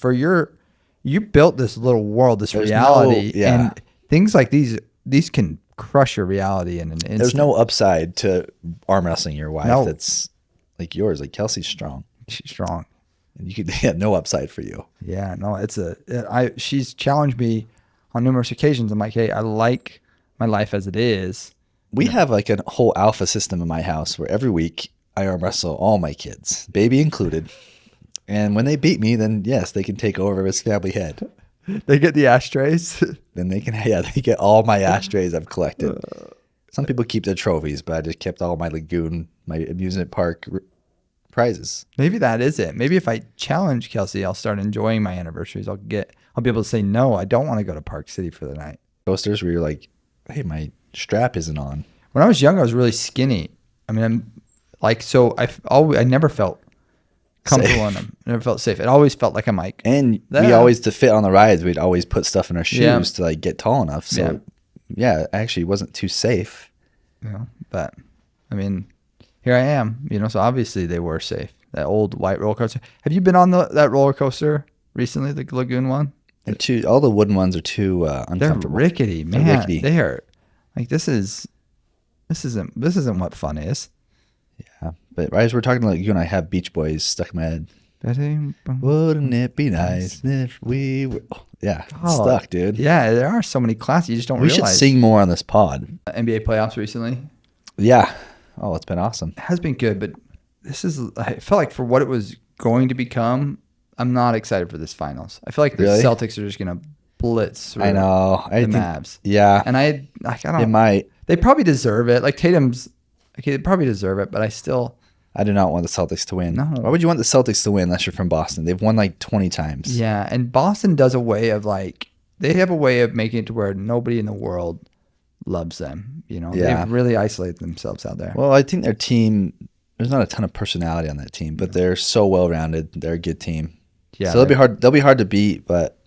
you built this little world, this There's reality, yeah. and things like these can crush your reality in an instant. There's no upside to arm wrestling your wife No. that's like yours. Like Kelsey's strong. She's strong. And you could no upside for you. Yeah, no, she's challenged me on numerous occasions. I'm like, hey, I like my life as it is. We have like a whole alpha system in my house where every week I arm wrestle all my kids, baby included. And when they beat me, then yes, they can take over as family head. They get the ashtrays. Then they get all my ashtrays I've collected. Some people keep their trophies, but I just kept all my lagoon, my amusement park prizes. Maybe that is it. Maybe if I challenge Kelsey, I'll start enjoying my anniversaries. I'll be able to say, no, I don't want to go to Park City for the night. Coasters where you're like, hey, my strap isn't on. When I was young, I was really skinny. I mean, I'm like, so I never felt comfortable in them. I never felt safe. It always felt like I'm like, And we Yeah. always, to fit on the rides, we'd always put stuff in our shoes Yeah. to like get tall enough. So yeah, actually it wasn't too safe. but I mean, here I am, so obviously they were safe. That old white roller coaster. Have you been on that roller coaster recently, the Lagoon one? And all the wooden ones are too They're uncomfortable. rickety, man. They're rickety. They are like, this isn't what fun is. Yeah. But right as we're talking, like you and I have Beach Boys stuck in my head. Wouldn't it be nice if we were... Yeah, it's Oh, stuck, dude. Yeah, there are so many classes you just don't We realize. should sing more on this pod. NBA playoffs recently. Yeah. Oh, it's been awesome. It has been good, but I felt like for what it was going to become, I'm not excited for this finals. I feel like the Really? Celtics are just going to blitz through I know. I the think, Mavs. yeah, And I don't it might. they probably deserve it. Like they probably deserve it, but I still I do not want the Celtics to win. No. Why would you want the Celtics to win unless you're from Boston? They've won like 20 times. Yeah, and Boston does a way of like they have a way of making it to where nobody in the world loves them. You know, Yeah. they really isolate themselves out there. Well, I think their team, there's not a ton of personality on that team, but they're so well rounded. They're a good team. Yeah, So they'll be hard to beat, but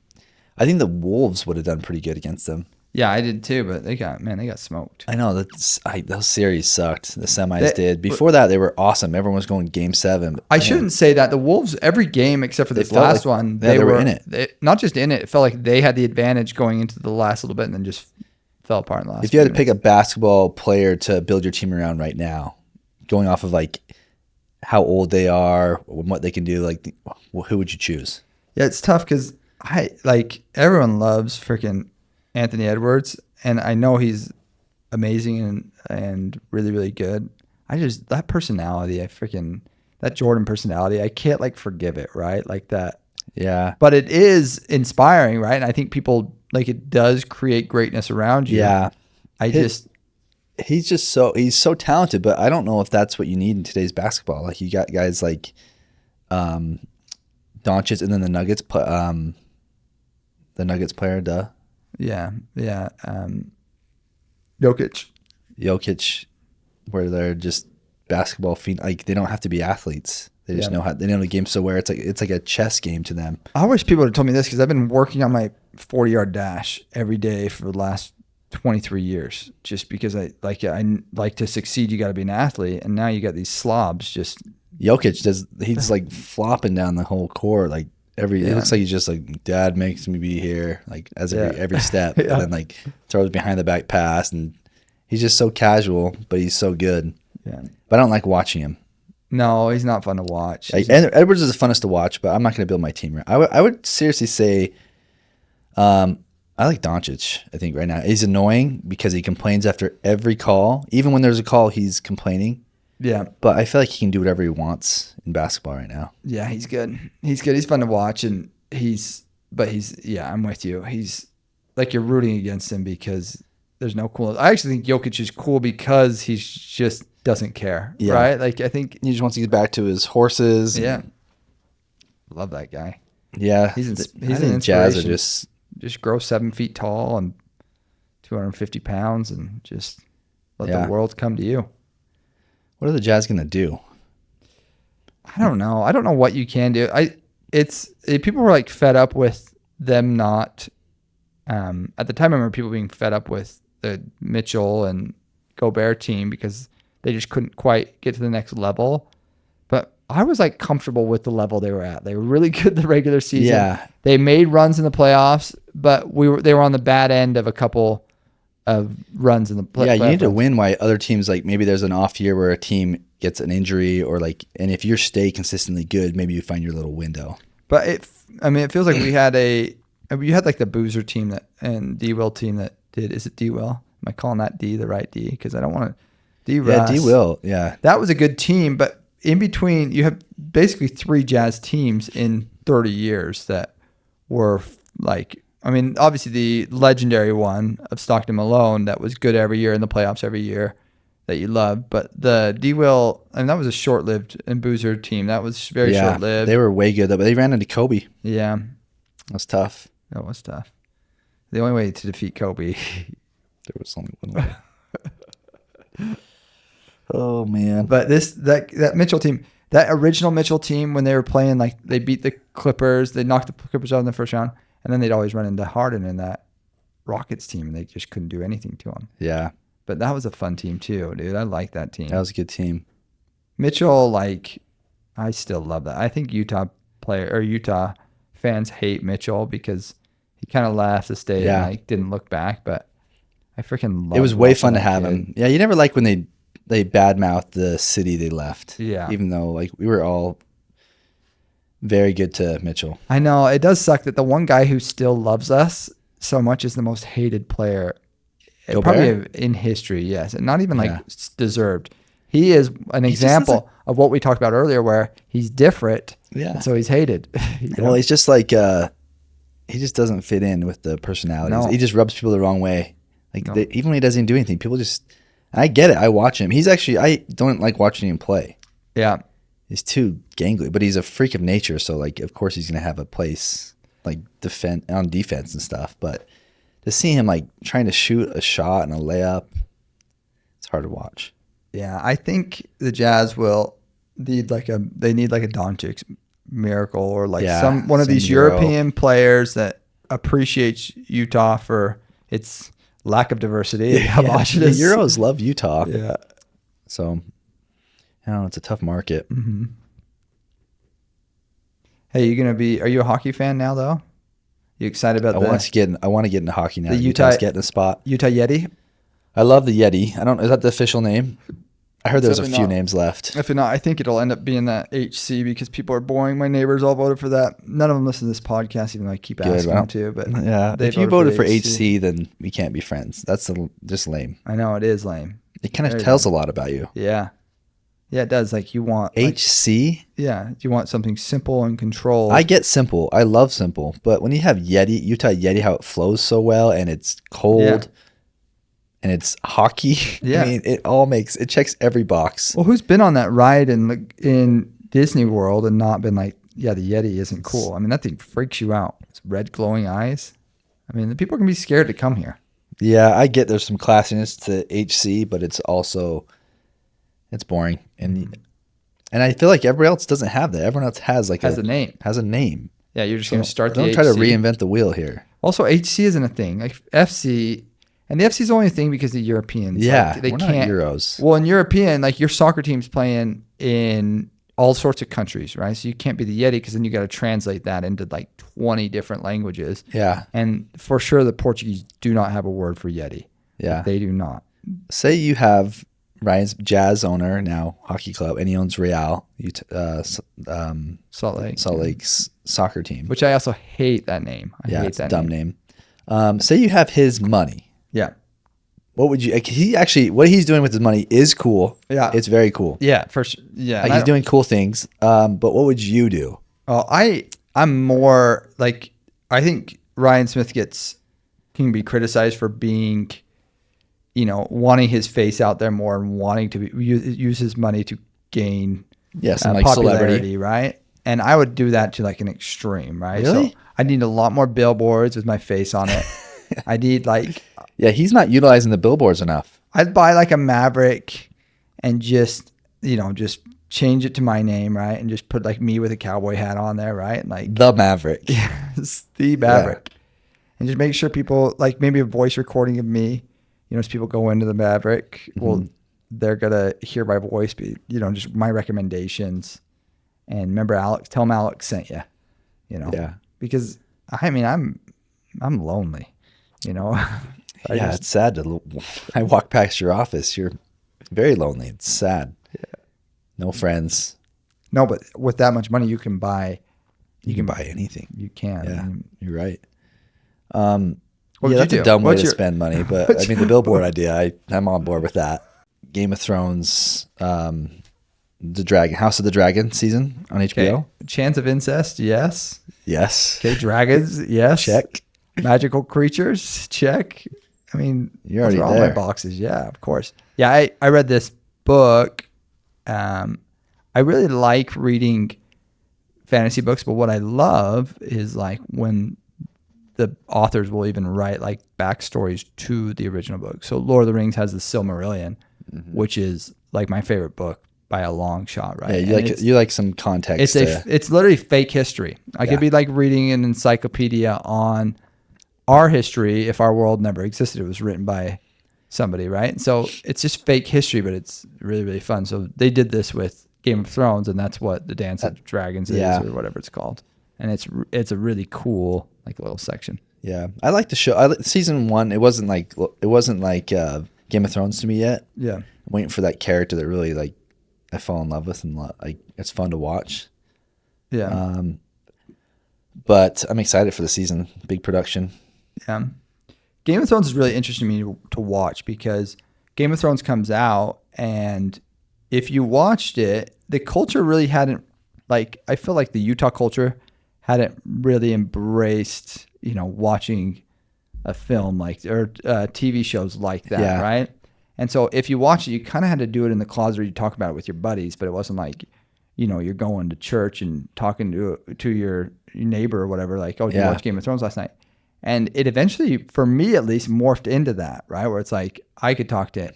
I think the Wolves would have done pretty good against them. Yeah, I did too, but they got smoked. I know those series sucked. The semis did. Before that, they were awesome. Everyone was going Game 7. I shouldn't say that. The Wolves, every game except for this last one, they were in it. Not just in it. It felt like they had the advantage going into the last little bit and then just fell apart in the last. If you had to pick a basketball player to build your team around right now, going off of like how old they are, what they can do, like who would you choose? Yeah, it's tough because everyone loves freaking Anthony Edwards, and I know he's amazing and really, really good. That personality, that Jordan personality, I can't like forgive it, right? Like that. Yeah. But it is inspiring, right? And I think people like it does create greatness around you. Yeah. He's so talented, but I don't know if that's what you need in today's basketball. Like you got guys like Doncic and then the Nuggets player, duh. Yeah. Jokic, where they're just basketball like they don't have to be athletes. They just know the game so where it's like a chess game to them. I wish people had told me this because I've been working on my 40-yard dash every day for the last 23 years. Just because I like to succeed, you got to be an athlete, and now you got these slobs. Just Jokic he's like flopping down the whole court like. It looks like he's just like, Dad makes me be here, like as every step, and then like throws behind the back pass, and he's just so casual, but he's so good. Yeah, but I don't like watching him. No, he's not fun to watch. Like, Edwards is the funnest to watch, but I'm not going to build my team around. I would seriously say, I like Doncic. I think right now he's annoying because he complains after every call. Even when there's a call, he's complaining. Yeah. But I feel like he can do whatever he wants in basketball right now. Yeah, he's good. He's good. He's fun to watch, and I'm with you. He's like you're rooting against him because there's no cool. I actually think Jokic is cool because he just doesn't care, right? Like I think he just wants to get back to his horses. Yeah. Love that guy. Yeah. He's an inspiration. Jazz are just grow 7 feet tall and 250 pounds and just let the world come to you. What are the Jazz going to do? I don't know. I don't know what you can do. People were like fed up with them not. At the time, I remember people being fed up with the Mitchell and Gobert team because they just couldn't quite get to the next level. But I was like comfortable with the level they were at. They were really good the regular season. Yeah. They made runs in the playoffs, but they were on the bad end of a couple of runs in the playoffs. Yeah, you need to win while other teams, like maybe there's an off year where a team gets an injury or like, and if you stay consistently good, maybe you find your little window. But it feels like we had like the Boozer team and D-Will team that did, is it D-Will? Am I calling that D the right D? Because I don't want to, D-Russ. Yeah, D-Will, yeah. That was a good team, but in between, you have basically 3 Jazz teams in 30 years that were like, obviously the legendary one of Stockton Malone that was good every year in the playoffs every year that you loved. But the D-Will, that was a short-lived and Boozer team. That was very short-lived. They were way good, though, but they ran into Kobe. Yeah. That was tough. That was tough. The only way to defeat Kobe. There was only one way. Oh, man. But that Mitchell team, that original Mitchell team, when they were playing, like they beat the Clippers, they knocked the Clippers out in the first round, and then they'd always run into Harden in that Rockets team, and they just couldn't do anything to him. Yeah. But that was a fun team too, dude. I like that team. That was a good team. Mitchell, I still love that. I think Utah fans hate Mitchell because he kind of left the state and didn't look back, but I freaking love it. It was way fun to have him. Yeah, you never like when they badmouth the city they left. Yeah. Even though we were all very good to Mitchell. I know. It does suck that the one guy who still loves us so much is the most hated player probably in history, yes. And not even deserved. He is an example of what we talked about earlier where he's different. Yeah. And so he's hated. Well, he's just like he just doesn't fit in with the personalities. No. He just rubs people the wrong way. Even when he doesn't do anything, people just. I get it. I watch him. I don't like watching him play. Yeah. He's too gangly, but he's a freak of nature. So like, of course he's going to have a place like on defense and stuff. But to see him like trying to shoot a shot and a layup, it's hard to watch. Yeah. I think the Jazz will need like a Doncic miracle or like one of these European players that appreciates Utah for its lack of diversity. The Euros love Utah. Yeah. So, I don't know, it's a tough market. Mm-hmm. Hey, are you a hockey fan now though? You excited about I want to get into hockey now. The Utah's getting a spot. Utah Yeti? I love the Yeti. Is that the official name? I heard there's a few names left. If not, I think it'll end up being that HC because people are boring. My neighbors all voted for that. None of them listen to this podcast, even though I keep asking them to. But yeah, if you voted for HC, then we can't be friends. That's just lame. I know, it is lame. It kind of tells a lot about you. Yeah. Yeah, it does. Like you want HC? Yeah, you want something simple and controlled. I get simple. I love simple. But when you have Utah Yeti, how it flows so well and it's cold and it's hockey. Yeah. I mean, it checks every box. Well, who's been on that ride in Disney World and not been like, yeah, the Yeti isn't cool. I mean, that thing freaks you out. It's red glowing eyes. I mean, the people can be scared to come here. Yeah, I get there's some classiness to HC, but it's boring. And I feel like everybody else doesn't have that. Everyone else has a name. Has a name. Yeah, you're just going to start the Don't HC. try to reinvent the wheel here. Also, HC isn't a thing. Like FC, and the FC is only a thing because the Europeans. Yeah, like, they we're can't. Not Euros. Well, in European, like your soccer team's playing in all sorts of countries, right? So you can't be the Yeti because then you got to translate that into like 20 different languages. Yeah. And for sure, the Portuguese do not have a word for Yeti. Yeah. They do not. Say you have Ryan's Jazz owner now, hockey club, and he owns Real, Salt Lake's soccer team. Which I also hate that name. I hate it's that a dumb name. Say you have his money. Yeah. What would you? What he's doing with his money is cool. Yeah, it's very cool. Yeah, for sure. Yeah, like he's doing cool things. But what would you do? Oh, I'm more like I think Ryan Smith can be criticized for being, wanting his face out there more and wanting to use his money to gain some popularity, celebrity, right? And I would do that to like an extreme, right? Really? So I need a lot more billboards with my face on it. I need like. Yeah, he's not utilizing the billboards enough. I'd buy like a Maverick and just change it to my name, right? And just put like me with a cowboy hat on there, right? Like the Maverick. Yes, the Maverick. Yeah. And just make sure people like maybe a voice recording of me, as people go into the Maverick, well, they're going to hear my voice, be, just my recommendations. And remember, Alex, tell them Alex sent you, Yeah. Because I mean, I'm lonely, It's sad I walk past your office. You're very lonely. It's sad. Yeah. No friends. No, but with that much money, you can buy anything. You can. Yeah, you're right. That's a dumb way to spend money. But I mean, the billboard idea, I'm on board with that. Game of Thrones, House of the Dragon season on HBO. Okay. Chance of incest, yes. Yes. Okay, dragons, yes. Check. Magical creatures, check. I mean, you're already all there. My boxes, yeah, of course. Yeah, I read this book. I really like reading fantasy books, but what I love is like when the authors will even write like backstories to the original book. So Lord of the Rings has the Silmarillion, which is like my favorite book by a long shot, right? Yeah, you like some context. It's literally fake history. I could be like reading an encyclopedia on our history if our world never existed. It was written by somebody, right? So it's just fake history, but it's really, really fun. So they did this with Game of Thrones, and that's what the Dance of Dragons is, or whatever it's called. And it's a really cool like little section. Yeah, I like the show. Season 1. It wasn't like Game of Thrones to me yet. Yeah, I'm waiting for that character that really like I fall in love with, and like it's fun to watch. Yeah. But I'm excited for the season. Big production. Yeah. Game of Thrones is really interesting to me to watch because Game of Thrones comes out, and if you watched it, the culture really hadn't, like, I feel like the Utah culture hadn't really embraced, watching a film like, or TV shows like that, right? And so if you watch it, you kind of had to do it in the closet or you talk about it with your buddies, but it wasn't like, you're going to church and talking to your neighbor or whatever, like, oh, did you watch Game of Thrones last night? And it eventually, for me at least, morphed into that, right? Where it's like, I could talk to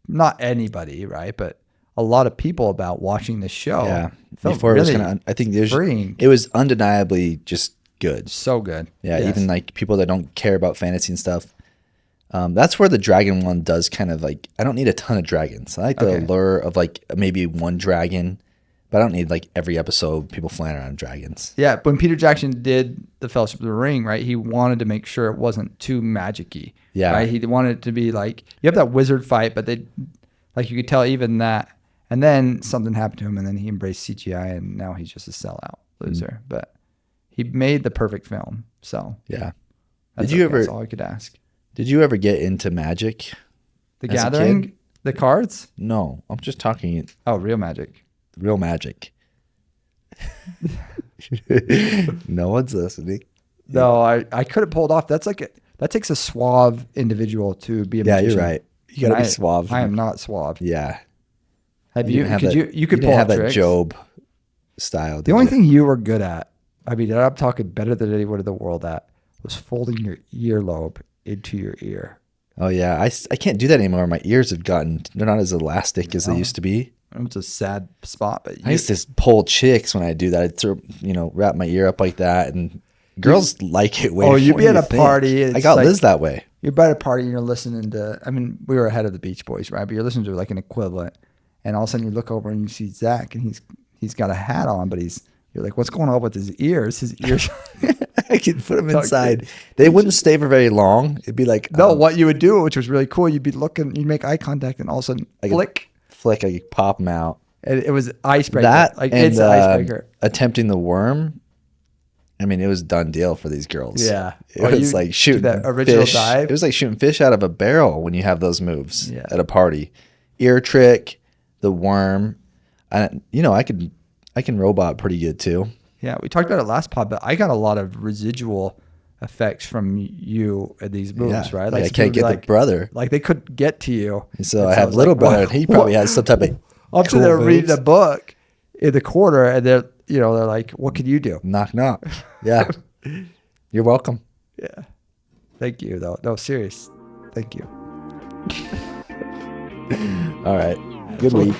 not anybody, right? But a lot of people about watching this show. Yeah. Before really it was kind of, I think freeing. It was undeniably just good. So good. Yeah. Yes. Even like people that don't care about fantasy and stuff. That's where the dragon one does kind of like, I don't need a ton of dragons. I like the allure of like maybe one dragon, but I don't need like every episode people flying around dragons. Yeah. When Peter Jackson did The Fellowship of the Ring, right, he wanted to make sure it wasn't too magic-y. Yeah. Right? He wanted it to be like, you have that wizard fight, but they, like you could tell even that. And then something happened to him, and then he embraced CGI, and now he's just a sellout loser. But he made the perfect film. So yeah. That's all I could ask. Did you ever get into Magic? The Gathering? The cards? No, I'm just talking. Oh, real Magic. Real Magic. No one's listening. No, I couldn't pull it off. That takes a suave individual to be a magician. Yeah, you're right. You gotta be suave. I am not suave. Yeah. You could you pull have that tricks. Job style. The only thing you were good at, I mean, I'm talking better than anyone in the world at, was folding your earlobe into your ear. Oh yeah, I can't do that anymore. My ears have they're not as elastic as they used to be. It's a sad spot, but I used to pull chicks when I do that. I'd throw, wrap my ear up like that, and girls like it way. Oh, you'd be at a party. I got Liz that way. You're at a party and you're listening to. I mean, we were ahead of the Beach Boys, right? But you're listening to like an equivalent, and all of a sudden you look over and you see Zach, and he's got a hat on, but you're like, what's going on with his ears? His ears. I could put them inside. They wouldn't stay for very long. It'd be like what you would do, which was really cool. You'd be looking, you'd make eye contact, and all of a sudden flick. I could pop them out. And it was icebreaker. That It's an icebreaker. Attempting the worm. I mean, it was a done deal for these girls. Yeah, it was like shooting that original fish. dive. It was like shooting fish out of a barrel when you have those moves at a party. Ear trick, the worm. I can robot pretty good too. Yeah, we talked about it last pod, but I got a lot of residual effects from you at these moves, right? Like I can't get the brother. Like they couldn't get to you. So I have little brother, and he probably has some type of I'm sitting there reading a book in the corner, and they're like, "What can you do?" Knock knock. Yeah, you're welcome. Yeah, thank you though. No, serious. Thank you. All right. Good week.